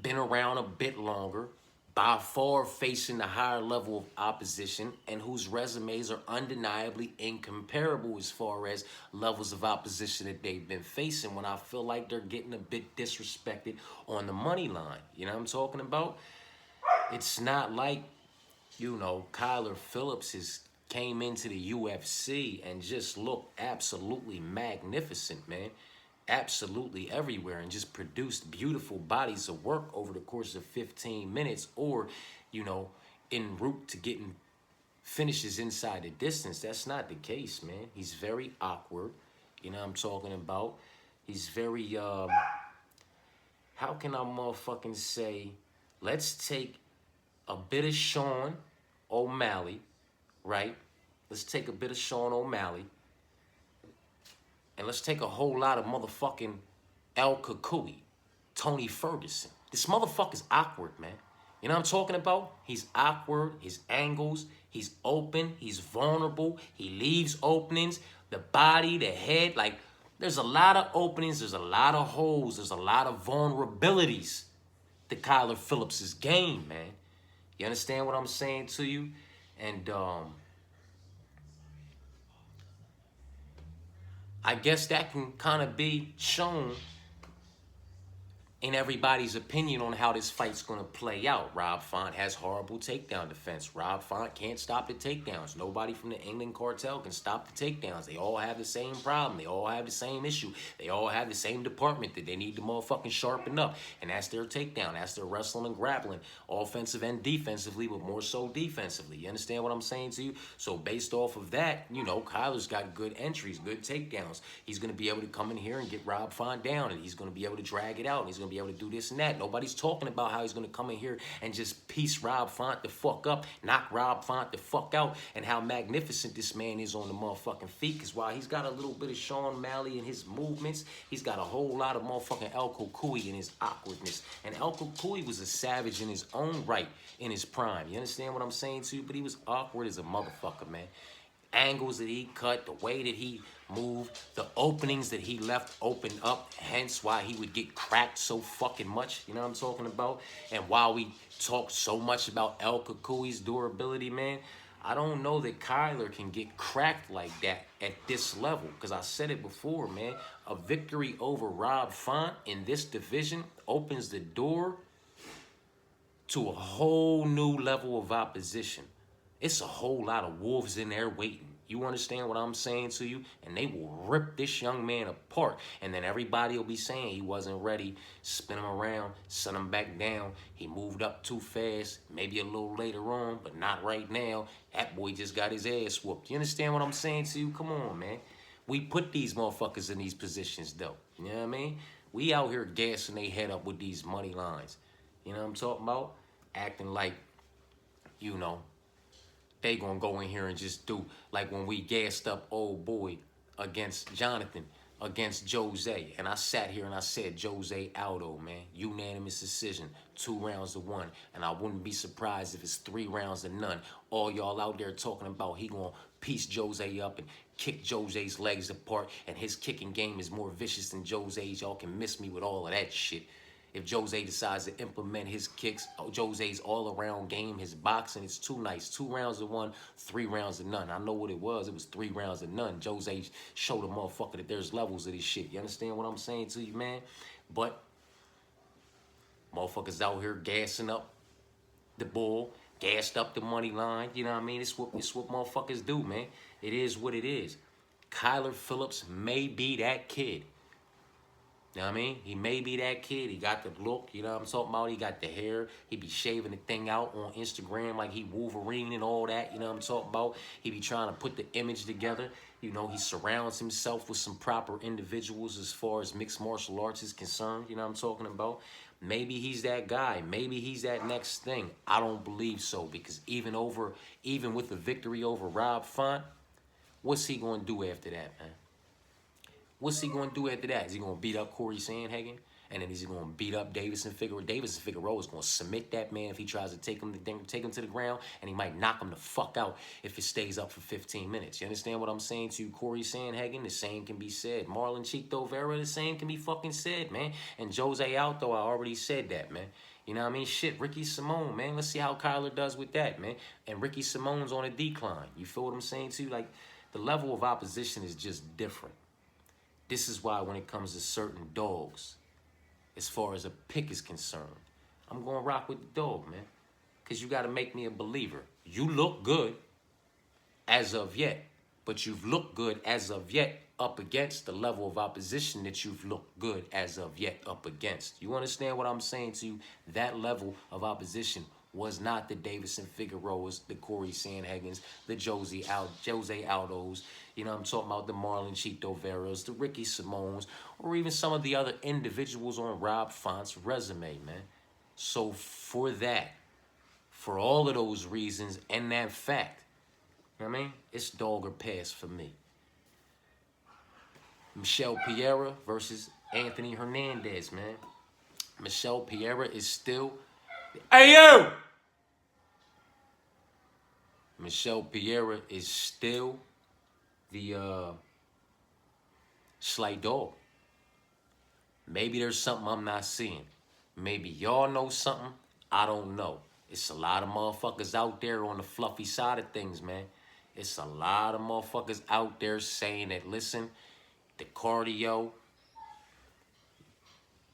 been around a bit longer, by far facing the higher level of opposition, and whose resumes are undeniably incomparable as far as levels of opposition that they've been facing, when I feel like they're getting a bit disrespected on the money line. You know what I'm talking about? It's not like, you know, Kyler Phillips has came into the UFC and just looked absolutely magnificent, man. Absolutely everywhere, and just produced beautiful bodies of work over the course of 15 minutes, or, you know, en route to getting finishes inside the distance. That's not the case, man. He's very awkward. You know what I'm talking about? He's very, how can I motherfucking say, let's take a bit of Sean O'Malley, right? Let's take a bit of Sean O'Malley, and let's take a whole lot of motherfucking El Kukui, Tony Ferguson. This motherfucker's awkward, man. You know what I'm talking about? He's awkward, his angles, he's open, he's vulnerable, he leaves openings, the body, the head, like, there's a lot of openings, there's a lot of holes, there's a lot of vulnerabilities to Kyler Phillips' game, man. You understand what I'm saying to you? And, I guess that can kind of be shown in everybody's opinion on how this fight's going to play out. Rob Font has horrible takedown defense. Rob Font can't stop the takedowns. Nobody from the England cartel can stop the takedowns. They all have the same problem. They all have the same issue. They all have the same department that they need to motherfucking sharpen up. And that's their takedown. That's their wrestling and grappling, offensive and defensively, but more so defensively. You understand what I'm saying to you? So based off of that, you know, Kyler's got good entries, good takedowns. He's going to be able to come in here and get Rob Font down, and he's going to be able to drag it out, and he's going to be able to do this and that. Nobody's talking about how he's going to come in here and just piece Rob Font the fuck up, knock Rob Font the fuck out, and how magnificent this man is on the motherfucking feet. Because while he's got a little bit of Sean O'Malley in his movements, he's got a whole lot of motherfucking El Kukui in his awkwardness. And El Kukui was a savage in his own right in his prime. You understand what I'm saying to you? But he was awkward as a motherfucker, man. Angles that he cut, the way that he moved, the openings that he left open up, hence why he would get cracked so fucking much, you know what I'm talking about? And while we talk so much about El Kukui's durability, man, I don't know that Kyler can get cracked like that at this level, because I said it before, man. A victory over Rob Font in this division opens the door to a whole new level of opposition. It's a whole lot of wolves in there waiting. You understand what I'm saying to you? And they will rip this young man apart. And then everybody will be saying he wasn't ready. Spin him around, send him back down. He moved up too fast. Maybe a little later on, but not right now. That boy just got his ass whooped. You understand what I'm saying to you? Come on, man. We put these motherfuckers in these positions, though. You know what I mean? We out here gassing their head up with these money lines. You know what I'm talking about? Acting like, you know, they gonna go in here and just do like when we gassed up old boy against Jonathan, against Jose. And I sat here and I said, Jose Aldo, man, unanimous decision, 2 rounds to 1. And I wouldn't be surprised if it's 3 rounds to none. All y'all out there talking about he gonna piece Jose up and kick Jose's legs apart, and his kicking game is more vicious than Jose's. Y'all can miss me with all of that shit. If Jose decides to implement his kicks, Jose's all-around game, his boxing, it's too nice. 2 rounds to 1, 3 rounds to none. I know what it was. It was 3 rounds to none. Jose showed a motherfucker that there's levels of this shit. You understand what I'm saying to you, man? But motherfuckers out here gassing up the bull, gassed up the money line. You know what I mean? It's what motherfuckers do, man. It is what it is. Kyler Phillips may be that kid. You know what I mean? He may be that kid. He got the look, you know what I'm talking about? He got the hair. He be shaving the thing out on Instagram like he Wolverine and all that, you know what I'm talking about? He be trying to put the image together. You know, he surrounds himself with some proper individuals as far as mixed martial arts is concerned, you know what I'm talking about? Maybe he's that guy. Maybe he's that next thing. I don't believe so, because even with the victory over Rob Font, what's he going to do after that, man? What's he going to do after that? Is he going to beat up Corey Sandhagen? And then is he going to beat up Davison Figueroa? Davison Figueroa is going to submit that man if he tries to take him to the ground, and he might knock him the fuck out if it stays up for 15 minutes. You understand what I'm saying to you? Corey Sandhagen, the same can be said. Marlon Chito Vera, the same can be fucking said, man. And Jose Aldo, I already said that, man. You know what I mean? Shit, Ricky Simone, man. Let's see how Kyler does with that, man. And Ricky Simone's on a decline. You feel what I'm saying to you? Like, the level of opposition is just different. This is why when it comes to certain dogs, as far as a pick is concerned, I'm going to rock with the dog, man. Because you got to make me a believer. You look good as of yet, but you've looked good as of yet up against the level of opposition that you've looked good as of yet up against. You understand what I'm saying to you? That level of opposition was not the Davison Figueroas, the Corey Sandhagens, the Jose Aldos, you know what I'm talking about, the Marlon Chito Veras, the Ricky Simones, or even some of the other individuals on Rob Font's resume, man. So for that, for all of those reasons and that fact, you know what I mean? It's dog or pass for me. Michel Pereira versus Anthony Hernandez, man. Michel Pereira is still... Hey, you! Michel Pereira is still the slight dog. Maybe there's something I'm not seeing. Maybe y'all know something I don't know. It's a lot of motherfuckers out there on the fluffy side of things, man. It's a lot of motherfuckers out there saying that, listen, the cardio,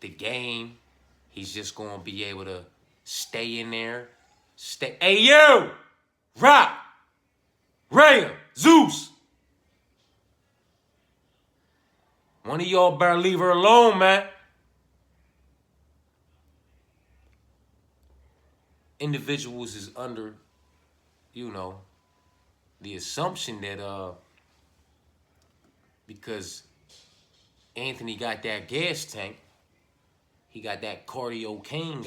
the game, he's just going to be able to stay in there. Hey, you! Rock! Raya! Zeus! One of y'all better leave her alone, man. Individuals is under, you know, the assumption that because Anthony got that gas tank, he got that cardio cane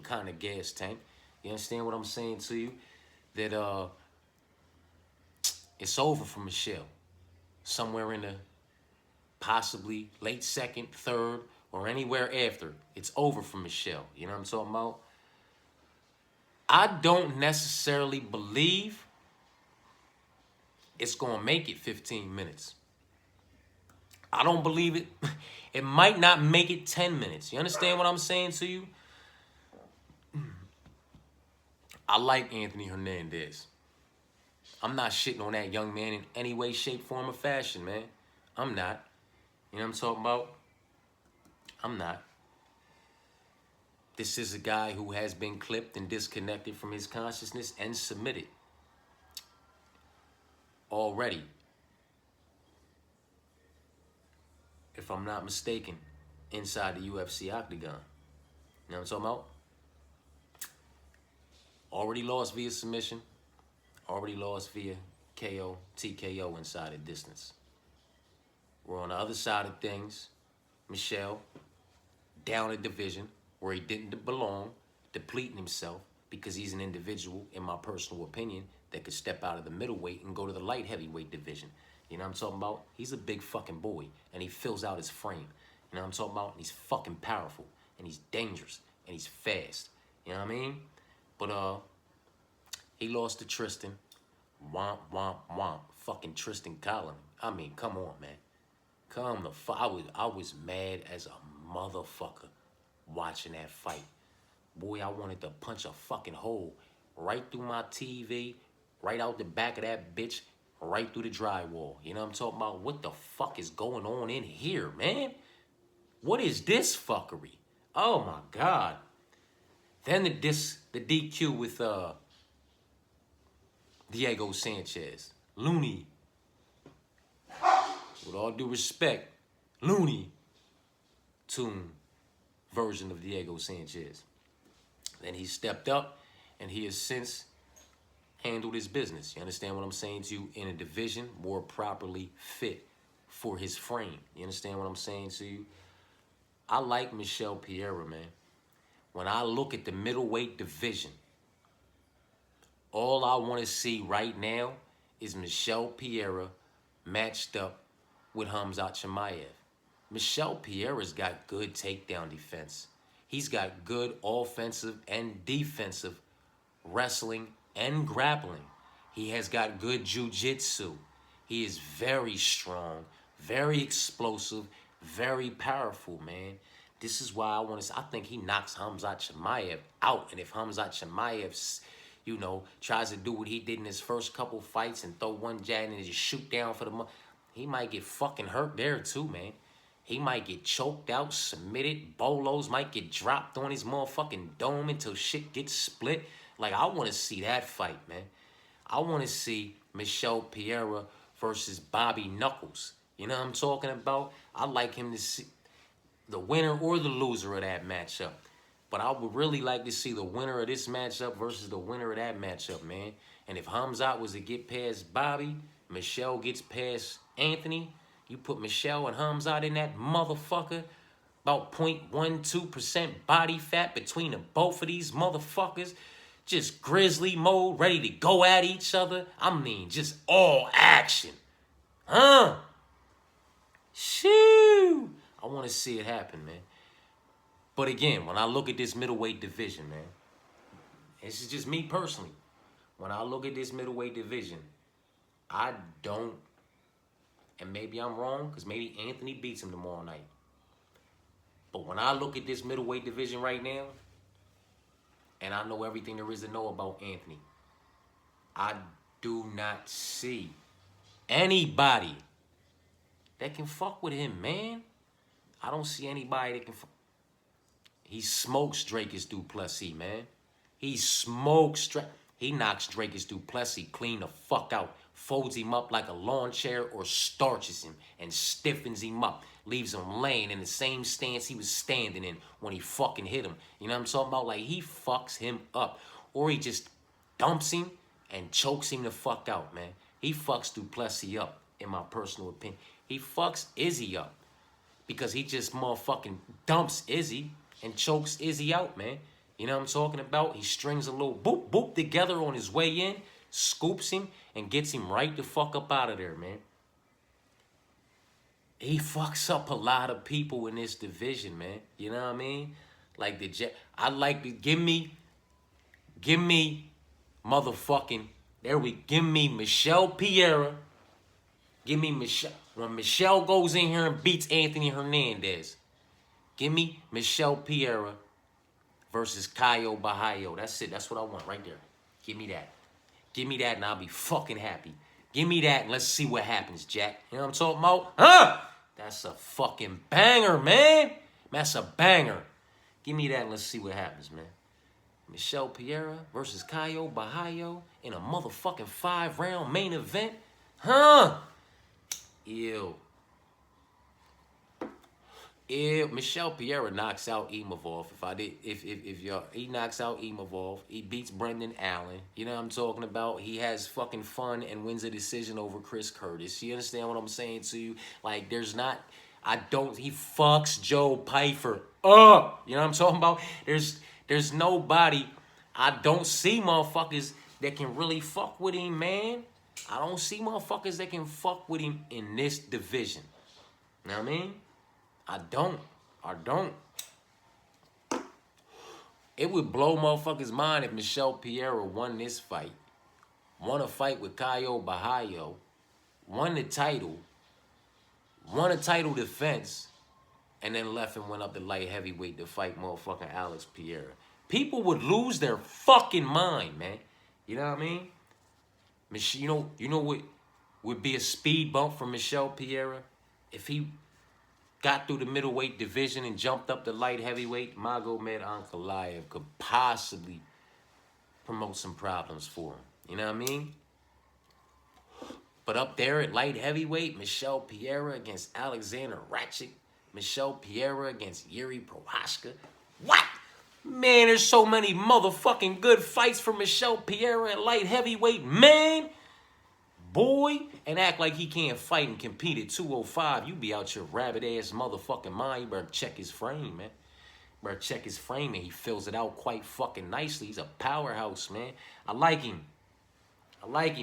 kind of gas tank. You understand what I'm saying to you? That it's over for Michel. Somewhere in the possibly late second, third, or anywhere after. It's over for Michel. You know what I'm talking about? I don't necessarily believe it's going to make it 15 minutes. I don't believe it. It might not make it 10 minutes. You understand what I'm saying to you? I like Anthony Hernandez. I'm not shitting on that young man in any way, shape, form, or fashion, man. I'm not. You know what I'm talking about? I'm not. This is a guy who has been clipped and disconnected from his consciousness and submitted already, if I'm not mistaken, inside the UFC octagon. You know what I'm talking about? Already lost via submission. Already lost via KO, TKO inside the distance. We're on the other side of things. Michel, down a division where he didn't belong, depleting himself because he's an individual, in my personal opinion, that could step out of the middleweight and go to the light heavyweight division. You know what I'm talking about? He's a big fucking boy, and he fills out his frame. You know what I'm talking about? And he's fucking powerful, and he's dangerous, and he's fast. You know what I mean? But he lost to Tristan. Womp, womp, womp. Fucking Tristan Collin. I mean, come on, man. Come the fuck. I was mad as a motherfucker watching that fight. Boy, I wanted to punch a fucking hole right through my TV, right out the back of that bitch, right through the drywall. You know what I'm talking about? What the fuck is going on in here, man? What is this fuckery? Oh my God. Then the DQ with Diego Sanchez. Looney. With all due respect, Looney Tune version of Diego Sanchez. Then he stepped up, and he has since handled his business. You understand what I'm saying to you? In a division more properly fit for his frame. You understand what I'm saying to you? I like Michel Pereira, man. When I look at the middleweight division, all I want to see right now is Michel Pereira matched up with Khamzat Chimaev. Michel Pereira's got good takedown defense. He's got good offensive and defensive wrestling and grappling. He has got good jiu-jitsu. He is very strong, very explosive, very powerful, man. This is why I think he knocks Khamzat Chimaev out. And if Khamzat Chimaev, you know, tries to do what he did in his first couple fights and throw one jab and just shoot down for the he might get fucking hurt there too, man. He might get choked out, submitted. Bolos might get dropped on his motherfucking dome until shit gets split. Like, I want to see that fight, man. I want to see Michel Pereira versus Bobby Knuckles. You know what I'm talking about? I'd like him to see the winner or the loser of that matchup. But I would really like to see the winner of this matchup versus the winner of that matchup, man. And if Khamzat was to get past Bobby, Michel gets past Anthony, you put Michel and Khamzat in that motherfucker, about 0.12% body fat between the both of these motherfuckers, just grizzly mode, ready to go at each other. I mean, just all action. Huh? Shoo! I want to see it happen, man. But again, when I look at this middleweight division, man, this is just me personally. When I look at this middleweight division, I don't, and maybe I'm wrong, because maybe Anthony beats him tomorrow night. But when I look at this middleweight division right now, and I know everything there is to know about Anthony, I do not see anybody that can fuck with him, man. I don't see anybody that can fuck. He smokes Dracus du Plessis, man. He smokes he knocks Dracus du Plessis clean the fuck out, folds him up like a lawn chair or starches him and stiffens him up, leaves him laying in the same stance he was standing in when he fucking hit him. You know what I'm talking about? Like, he fucks him up. Or he just dumps him and chokes him the fuck out, man. He fucks du Plessis up, in my personal opinion. He fucks Izzy up because he just motherfucking dumps Izzy and chokes Izzy out, man. You know what I'm talking about? He strings a little boop, boop together on his way in, scoops him, and gets him right the fuck up out of there, man. He fucks up a lot of people in this division, man. You know what I mean? Like, I like to give me motherfucking, give me Michel Pereira. Give me Michel. When Michel goes in here and beats Anthony Hernandez, give me Michel Pereira versus Caio Bahayo. That's it. That's what I want right there. Give me that. Give me that and I'll be fucking happy. Give me that and let's see what happens, Jack. You know what I'm talking about? Huh? That's a fucking banger, man. That's a banger. Give me that and let's see what happens, man. Michelle Pereira versus Caio Bahayo in a motherfucking 5-round main event? Huh? Ew. If Michelle Pereira knocks out Imavov, he knocks out Imavov, he beats Brendan Allen. You know what I'm talking about? He has fucking fun and wins a decision over Chris Curtis. You understand what I'm saying to you? Like, he fucks Joe Pyfer up. You know what I'm talking about? There's nobody, I don't see motherfuckers that can really fuck with him, man. I don't see motherfuckers that can fuck with him in this division. You know what I mean? I don't. It would blow motherfuckers' mind if Michelle Pereira won this fight, won a fight with Caio Bahayo, won a title defense, and then left and went up to light heavyweight to fight motherfucking Alex Pereira. People would lose their fucking mind, man. You know what I mean? You know what would be a speed bump for Michelle Pereira? If he got through the middleweight division and jumped up to light heavyweight, Magomed Ankalaev could possibly promote some problems for him. You know what I mean? But up there at light heavyweight, Michelle Pereira against Alexander Ratchik, Michelle Pereira against Yuri Prohashka. What? Man, there's so many motherfucking good fights for Michelle Pereira at light heavyweight, man. Boy, and act like he can't fight and compete at 205. You be out your rabbit-ass motherfucking mind. You better check his frame, man. You better check his frame, and he fills it out quite fucking nicely. He's a powerhouse, man. I like him,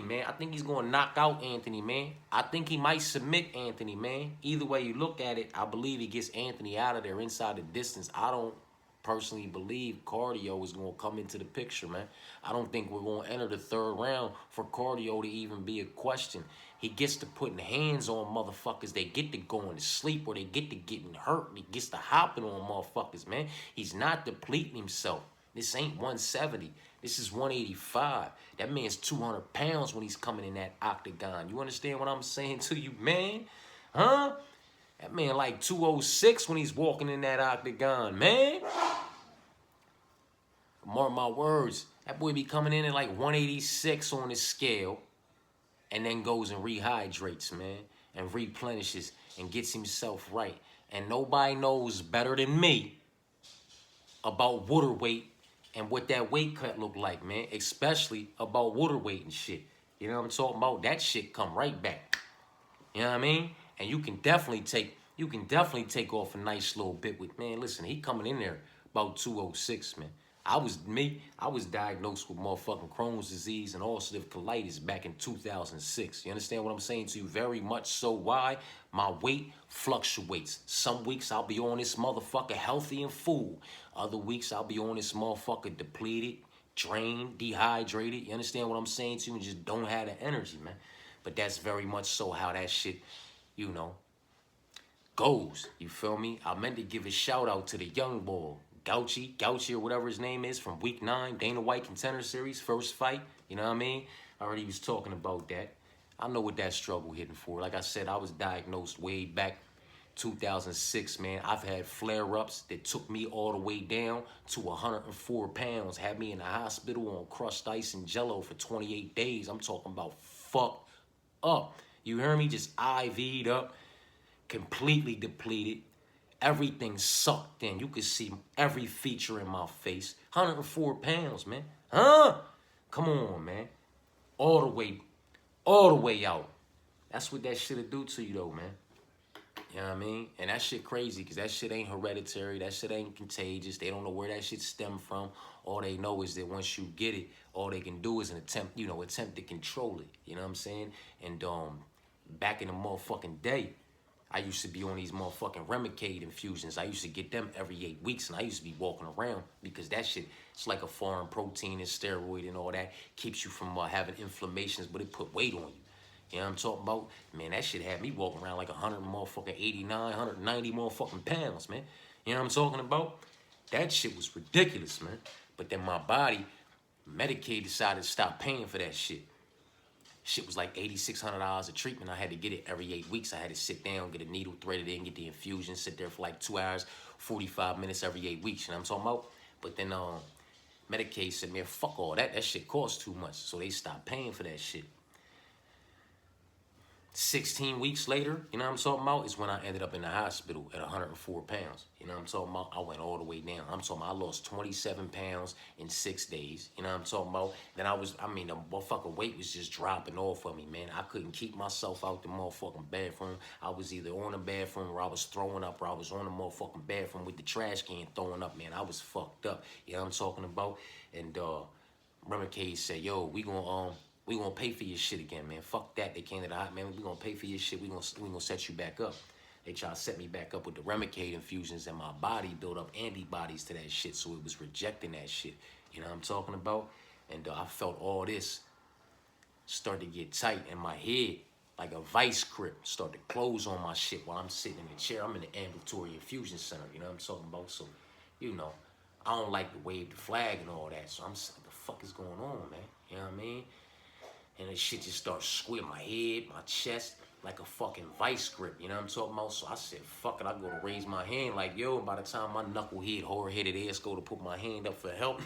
man. I think he's going to knock out Anthony, man. I think he might submit Anthony, man. Either way you look at it, I believe he gets Anthony out of there inside the distance. I don't personally believe cardio is going to come into the picture, man. I don't think we're going to enter the third round for cardio to even be a question. He gets to putting hands on motherfuckers. They get to going to sleep or they get to getting hurt. He gets to hopping on motherfuckers, man. He's not depleting himself. This ain't 170. This is 185. That man's 200 pounds when he's coming in that octagon. You understand what I'm saying to you, man? Huh? That man like 206 when he's walking in that octagon, man. Mark my words, that boy be coming in at like 186 on his scale and then goes and rehydrates, man, and replenishes and gets himself right. And nobody knows better than me about water weight and what that weight cut look like, man, especially about water weight and shit. You know what I'm talking about? That shit come right back. You know what I mean? And you can definitely take off a nice little bit with, man, listen, he coming in there about 206, man. I was diagnosed with motherfucking Crohn's disease and ulcerative colitis back in 2006. You understand what I'm saying to you? Very much so. Why? My weight fluctuates. Some weeks I'll be on this motherfucker healthy and full. Other weeks I'll be on this motherfucker depleted, drained, dehydrated. You understand what I'm saying to you? And just don't have the energy, man. But that's very much so how that shit, you know, goes. You feel me? I meant to give a shout out to the young boy, Gauchi or whatever his name is, from week 9, Dana White Contender Series, first fight. You know what I mean? I already was talking about that. I know what that struggle hitting for. Like I said, I was diagnosed way back 2006, man. I've had flare-ups that took me all the way down to 104 pounds, had me in the hospital on crushed ice and jello for 28 days. I'm talking about fucked up. You hear me? Just IV'd up, completely depleted. Everything sucked in. You could see every feature in my face. 104 pounds, man. Huh? Come on, man. All the way out. That's what that shit'll do to you, though, man. You know what I mean? And that shit crazy, because that shit ain't hereditary. That shit ain't contagious. They don't know where that shit stemmed from. All they know is that once you get it, all they can do is attempt to control it. You know what I'm saying? And back in the motherfucking day, I used to be on these motherfucking Remicade infusions. I used to get them every 8 weeks, and I used to be walking around because that shit, it's like a foreign protein and steroid and all that. Keeps you from having inflammations, but it put weight on you. You know what I'm talking about? Man, that shit had me walking around like 189, 190 motherfucking pounds, man. You know what I'm talking about? That shit was ridiculous, man. But then my body, Medicaid decided to stop paying for that shit. Shit was like $8,600 a treatment. I had to get it every 8 weeks. I had to sit down, get a needle threaded in, get the infusion, sit there for like 2 hours, 45 minutes every 8 weeks. You know what I'm talking about? But then Medicaid said, man, fuck all that. That shit costs too much. So they stopped paying for that shit. 16 weeks later, you know what I'm talking about, is when I ended up in the hospital at 104 pounds. You know what I'm talking about? I went all the way down. I'm talking about I lost 27 pounds in 6 days. You know what I'm talking about? Then the motherfucking weight was just dropping off of me, man. I couldn't keep myself out the motherfucking bathroom. I was either on the bathroom or I was throwing up, or I was on the motherfucking bathroom with the trash can throwing up, man. I was fucked up. You know what I'm talking about? And Remicade said, yo, we gonna pay for your shit again, man. Fuck that. They came to the hot, man. We gonna pay for your shit. We gonna set you back up. They try to set me back up with the Remicade infusions, and my body built up antibodies to that shit, so it was rejecting that shit. You know what I'm talking about? And I felt all this start to get tight in my head, like a vice grip, start to close on my shit while I'm sitting in the chair. I'm in the ambulatory infusion center, you know what I'm talking about? So, you know, I don't like to wave the flag and all that, so I'm just like, the fuck is going on, man? You know what I mean? And this shit just starts squeezing my head, my chest, like a fucking vice grip, you know what I'm talking about? So I said, fuck it, I go to raise my hand like, yo, and by the time my knucklehead, hard-headed ass go to put my hand up for help,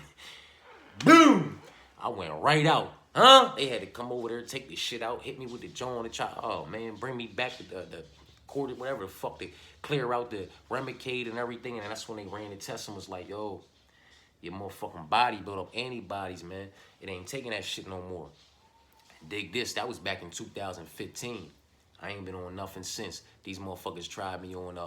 boom! I went right out. Huh? They had to come over there, take this shit out, hit me with the jaw on the chop. Oh, man, bring me back to the cord, whatever the fuck, they clear out the Remicade and everything, and that's when they ran the test and was like, yo, your motherfucking body built up antibodies, man. It ain't taking that shit no more. Dig this, that was back in 2015. I ain't been on nothing since. These motherfuckers tried me on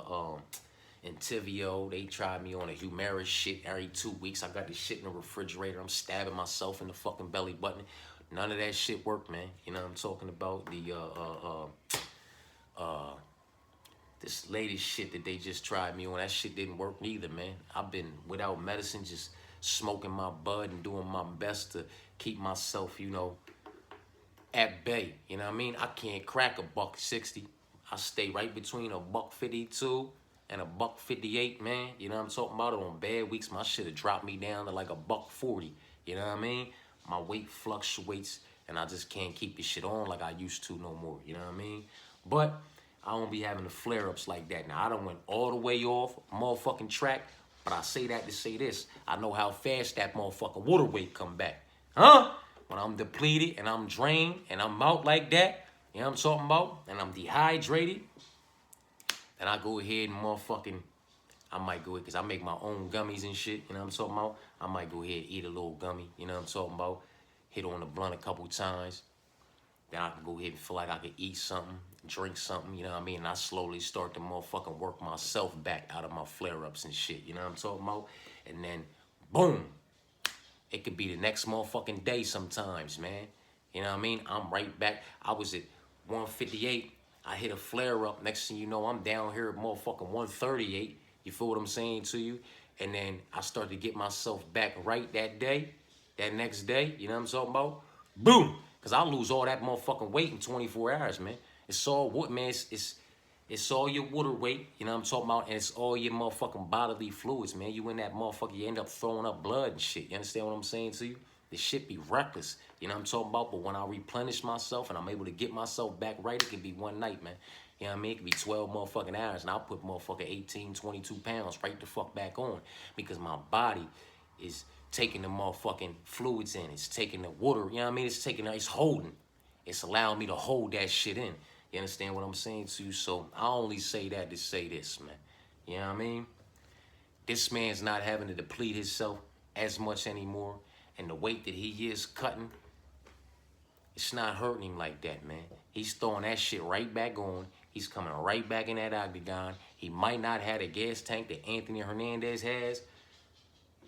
Entivio. They tried me on a Humira shit every 2 weeks. I got this shit in the refrigerator. I'm stabbing myself in the fucking belly button. None of that shit worked, man. You know what I'm talking about? This latest shit that they just tried me on, that shit didn't work neither, man. I've been without medicine, just smoking my bud and doing my best to keep myself, you know, at bay. You know what I mean? I can't crack $160. I stay right between $152 and $158, man. You know what I'm talking about? On bad weeks, my shit have dropped me down to like $140. You know what I mean? My weight fluctuates, and I just can't keep this shit on like I used to no more. You know what I mean? But I don't be having the flare-ups like that. Now, I done went all the way off motherfucking track, but I say that to say this. I know how fast that motherfucking water weight come back. Huh? When I'm depleted and I'm drained and I'm out like that, you know what I'm talking about? And I'm dehydrated, then I go ahead and I might go ahead, because I make my own gummies and shit, you know what I'm talking about? I might go ahead and eat a little gummy, you know what I'm talking about? Hit on the blunt a couple times. Then I can go ahead and feel like I could eat something, drink something, you know what I mean? And I slowly start to motherfucking work myself back out of my flare-ups and shit, you know what I'm talking about? And then, boom. It could be the next motherfucking day sometimes, man. You know what I mean? I'm right back. I was at 158. I hit a flare-up. Next thing you know, I'm down here at motherfucking 138. You feel what I'm saying to you? And then I start to get myself back right that day, that next day. You know what I'm talking about? Boom! Because I lose all that motherfucking weight in 24 hours, man. It's all what, man? It's all your water weight, you know what I'm talking about? And it's all your motherfucking bodily fluids, man. You in that motherfucker, you end up throwing up blood and shit. You understand what I'm saying to you? This shit be reckless, you know what I'm talking about? But when I replenish myself and I'm able to get myself back right, it can be one night, man. You know what I mean? It could be 12 motherfucking hours, and I'll put motherfucking 18, 22 pounds right the fuck back on, because my body is taking the motherfucking fluids in. It's taking the water, you know what I mean? It's holding. It's allowing me to hold that shit in. You understand what I'm saying to you? So I only say that to say this, man. You know what I mean? This man's not having to deplete himself as much anymore. And the weight that he is cutting, it's not hurting him like that, man. He's throwing that shit right back on. He's coming right back in that octagon. He might not have a gas tank that Anthony Hernandez has,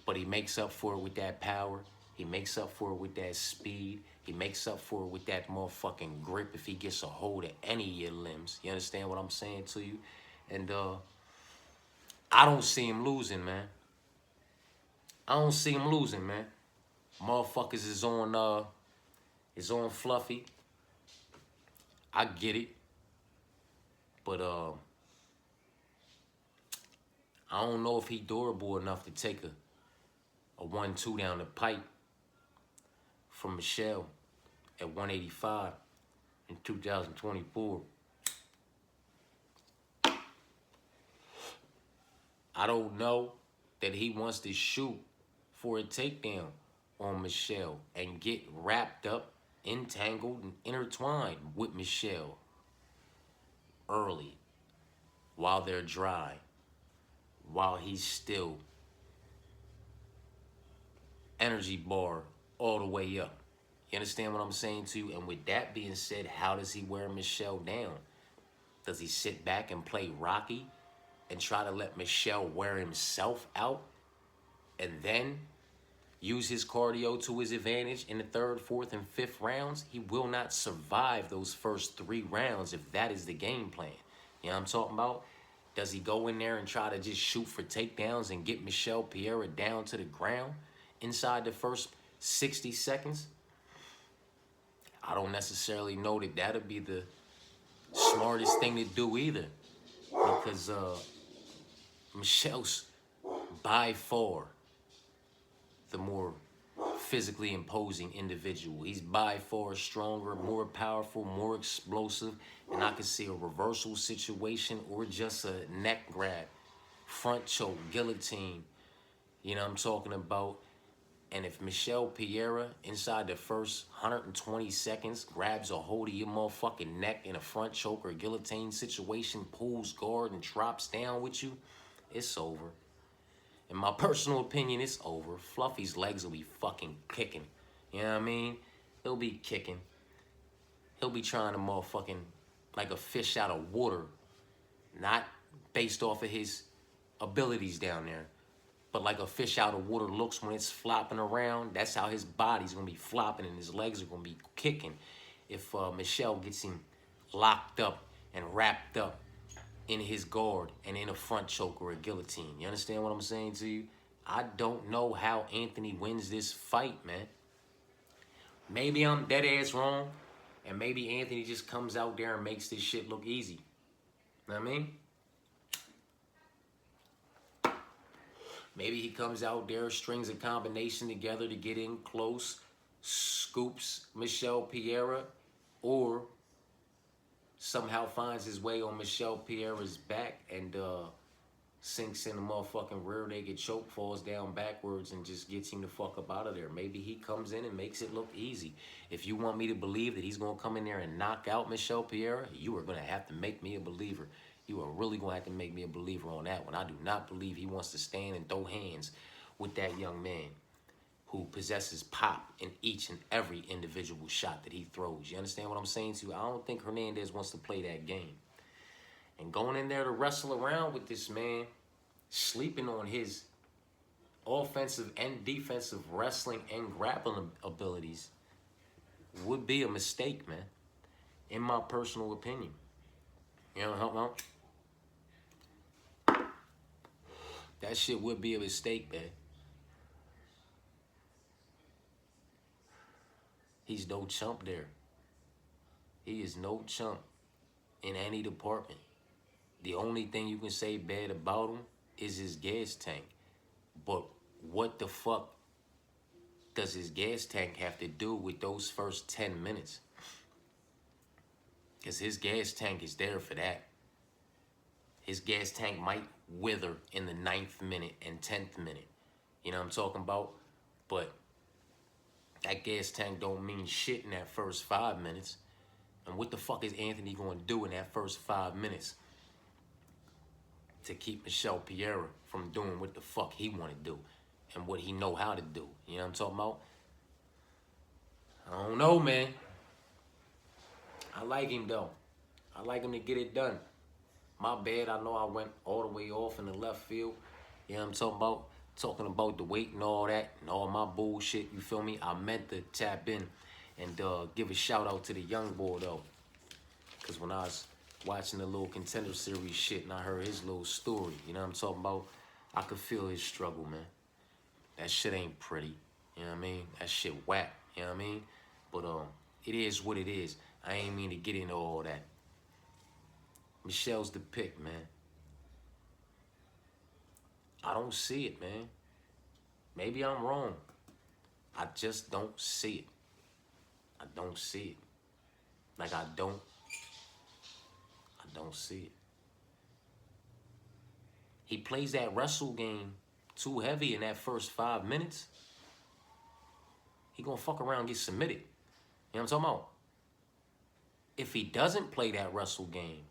but he makes up for it with that power. He makes up for it with that speed. He makes up for it with that motherfucking grip if he gets a hold of any of your limbs. You understand what I'm saying to you? And I don't see him losing, man. I don't see him losing, man. Motherfuckers is on Fluffy. I get it. But I don't know if he durable enough to take a 1-2 down the pipe from Michelle at 185. in 2024. I don't know that he wants to shoot for a takedown on Michelle and get wrapped up, entangled, and intertwined with Michelle early while they're dry, while he's still energy bar all the way up. You understand what I'm saying to you? And with that being said, how does he wear Michelle down? Does he sit back and play Rocky and try to let Michelle wear himself out and then use his cardio to his advantage in the third, fourth, and fifth rounds? He will not survive those first 3 rounds if that is the game plan. You know what I'm talking about? Does he go in there and try to just shoot for takedowns and get Michelle Pereira down to the ground inside the first 60 seconds? I don't necessarily know that that'll be the smartest thing to do either, because Michelle's by far the more physically imposing individual. He's by far stronger, more powerful, more explosive, and I can see a reversal situation or just a neck grab, front choke, guillotine. You know what I'm talking about? And if Michelle Pereira, inside the first 120 seconds, grabs a hold of your motherfucking neck in a front choke or guillotine situation, pulls guard and drops down with you, it's over. In my personal opinion, it's over. Fluffy's legs will be fucking kicking. You know what I mean? He'll be kicking. He'll be trying to motherfucking like a fish out of water, not based off of his abilities down there, but like a fish out of water looks when it's flopping around. That's how his body's gonna be flopping and his legs are gonna be kicking if Michelle gets him locked up and wrapped up in his guard and in a front choke or a guillotine. You understand what I'm saying to you? I don't know how Anthony wins this fight, man. Maybe I'm dead ass wrong, and maybe Anthony just comes out there and makes this shit look easy. You know what I mean? Maybe he comes out there, strings a combination together to get in close, scoops Michelle Pereira, or somehow finds his way on Michelle Pereira's back and sinks in the motherfucking rear-naked choke, falls down backwards, and just gets him the fuck up out of there. Maybe he comes in and makes it look easy. If you want me to believe that he's going to come in there and knock out Michelle Pereira, you are going to have to make me a believer. You are really going to have to make me a believer on that one. I do not believe he wants to stand and throw hands with that young man who possesses pop in each and every individual shot that he throws. You understand what I'm saying to you? I don't think Hernandez wants to play that game. And going in there to wrestle around with this man, sleeping on his offensive and defensive wrestling and grappling abilities would be a mistake, man, in my personal opinion. You know, that shit would be a mistake, man. He's no chump there. He is no chump in any department. The only thing you can say bad about him is his gas tank. But what the fuck does his gas tank have to do with those first 10 minutes? Because his gas tank is there for that. His gas tank might wither in the 9th minute and 10th minute. You know what I'm talking about? But that gas tank don't mean shit in that first 5 minutes. And what the fuck is Anthony going to do in that first 5 minutes to keep Michelle Pereira from doing what the fuck he want to do and what he know how to do? You know what I'm talking about? I don't know, man. I like him, though. I like him to get it done. My bad, I know I went all the way off in the left field. You know what I'm talking about? Talking about the weight and all that and all my bullshit, you feel me? I meant to tap in and give a shout out to the young boy, though. Because when I was watching the little Contender Series shit and I heard his little story, you know what I'm talking about? I could feel his struggle, man. That shit ain't pretty, you know what I mean? That shit whack, you know what I mean? But it is what it is. I ain't mean to get into all that. Michelle's the pick, man. I don't see it, man. Maybe I'm wrong. I just don't see it. I don't see it. Like I don't see it. He plays that wrestle game too heavy in that first 5 minutes. He gonna fuck around and get submitted. You know what I'm talking about? If he doesn't play that wrestle game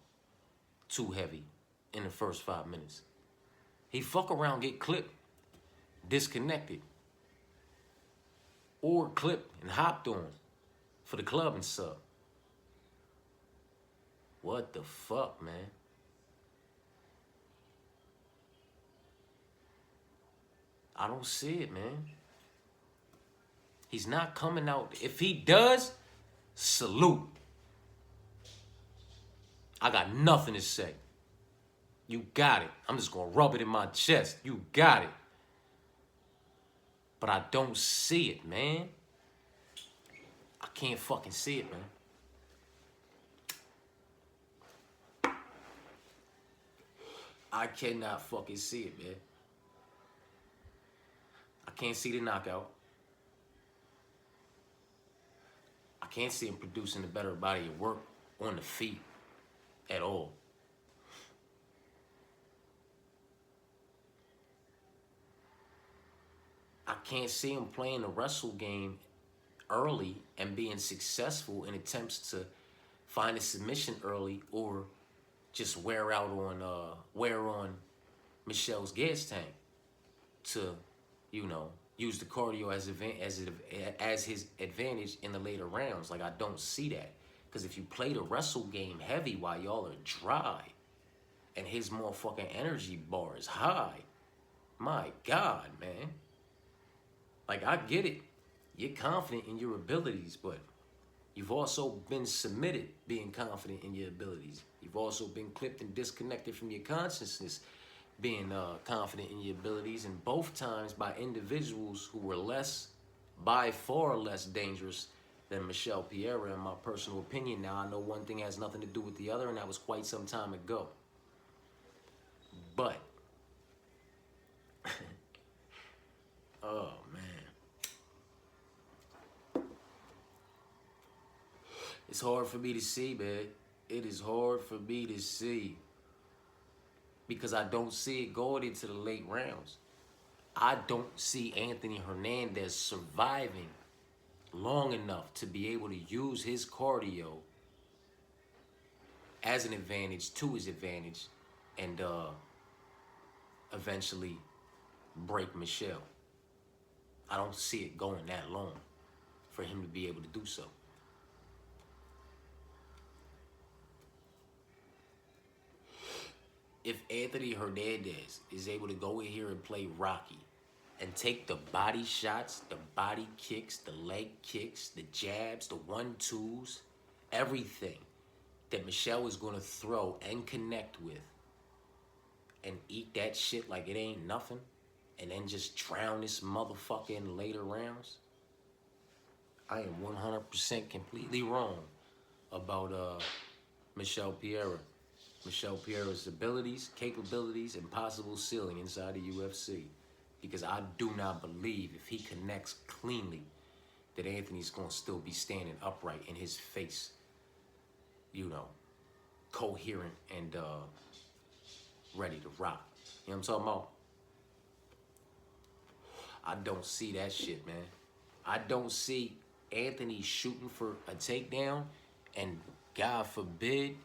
too heavy in the first 5 minutes, he fuck around, get clipped, disconnected, or clipped and hopped on for the club and sub. What the fuck, man? I don't see it, man. He's not coming out. If he does, salute. I got nothing to say. You got it. I'm just gonna rub it in my chest. You got it. But I don't see it, man. I can't fucking see it, man. I cannot fucking see it, man. I can't see the knockout. I can't see him producing a better body of work on the feet at all. I can't see him playing the wrestle game early and being successful in attempts to find a submission early or just wear on Michelle's gas tank to, use the cardio as his advantage in the later rounds. Like, I don't see that. Because if you play the wrestle game heavy while y'all are dry and his motherfucking energy bar is high, my God, man. Like, I get it. You're confident in your abilities, but you've also been submitted being confident in your abilities. You've also been clipped and disconnected from your consciousness being confident in your abilities, and both times by individuals who were by far less dangerous than Michelle Pereira, in my personal opinion. Now, I know one thing has nothing to do with the other, and that was quite some time ago. But, oh, man. It's hard for me to see, man. It is hard for me to see. Because I don't see it going into the late rounds. I don't see Anthony Hernandez surviving long enough to be able to use his cardio as an advantage, to his advantage, and eventually break Michelle. I don't see it going that long for him to be able to do so. If Anthony Hernandez is able to go in here and play Rocky and take the body shots, the body kicks, the leg kicks, the jabs, the 1-2s, everything that Michelle is going to throw and connect with, and eat that shit like it ain't nothing, and then just drown this motherfucker in later rounds, I am 100% completely wrong about Michelle Pereira. Michelle Pereira's abilities, capabilities, and possible ceiling inside the UFC. Because I do not believe if he connects cleanly that Anthony's going to still be standing upright in his face, coherent and ready to rock. You know what I'm talking about? I don't see that shit, man. I don't see Anthony shooting for a takedown, and God forbid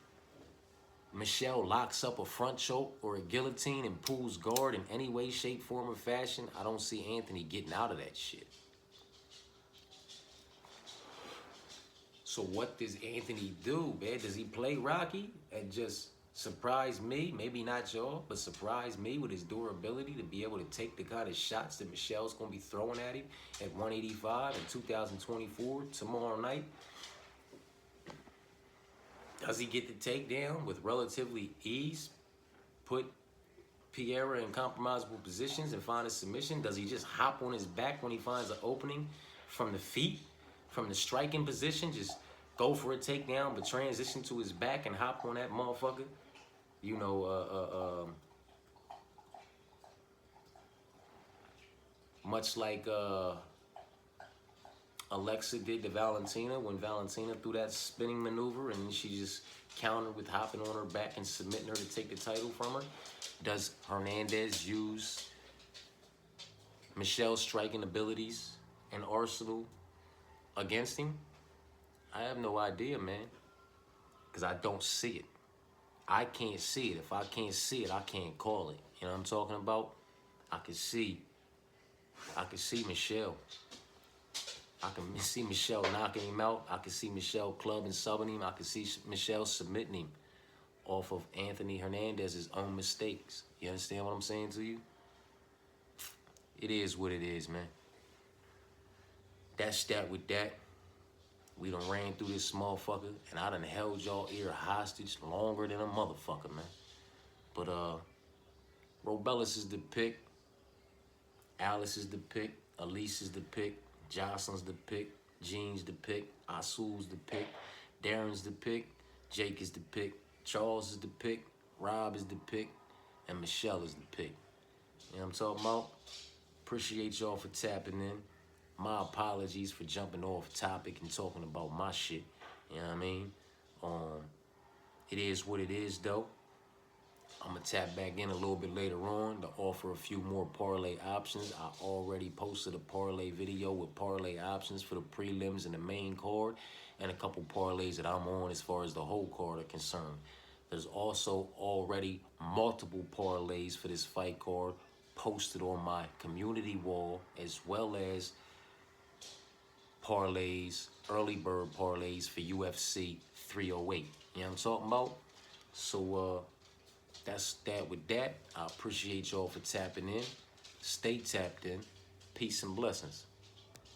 Michelle locks up a front choke or a guillotine and pulls guard in any way, shape, form, or fashion. I don't see Anthony getting out of that shit. So what does Anthony do, man? Does he play Rocky and just surprise me? Maybe not y'all, but surprise me with his durability to be able to take the kind of shots that Michelle's going to be throwing at him at 185 in 2024 tomorrow night? Does he get the takedown with relatively ease, put Pereira in compromisable positions and find a submission? Does he just hop on his back when he finds an opening from the feet, from the striking position, just go for a takedown, but transition to his back and hop on that motherfucker? Much like Alexa did to Valentina when Valentina threw that spinning maneuver and she just countered with hopping on her back and submitting her to take the title from her? Does Hernandez use Michelle's striking abilities and arsenal against him? I have no idea, man, because I don't see it. I can't see it. If I can't see it, I can't call it. You know what I'm talking about? I can see Michelle. I can see Michelle knocking him out. I can see Michelle clubbing, subbing him. I can see Michelle submitting him off of Anthony Hernandez's own mistakes. You understand what I'm saying to you? It is what it is, man. That's that with that. We done ran through this motherfucker, and I done held y'all ear hostage longer than a motherfucker, man. But, Robellis is the pick. Alice is the pick. Elise is the pick. Jocelyn's the pick. Jean's the pick. Asul's the pick. Darren's the pick. Jake is the pick. Charles is the pick. Rob is the pick. And Michelle is the pick. You know what I'm talking about? Appreciate y'all for tapping in. My apologies for jumping off topic and talking about my shit. You know what I mean? It is what it is, though. I'm going to tap back in a little bit later on to offer a few more parlay options. I already posted a parlay video with parlay options for the prelims and the main card, and a couple parlays that I'm on as far as the whole card are concerned. There's also already multiple parlays for this fight card posted on my community wall, as well as parlays, early bird parlays for UFC 308. You know what I'm talking about? So, that's that with that. I appreciate y'all for tapping in. Stay tapped in. Peace and blessings.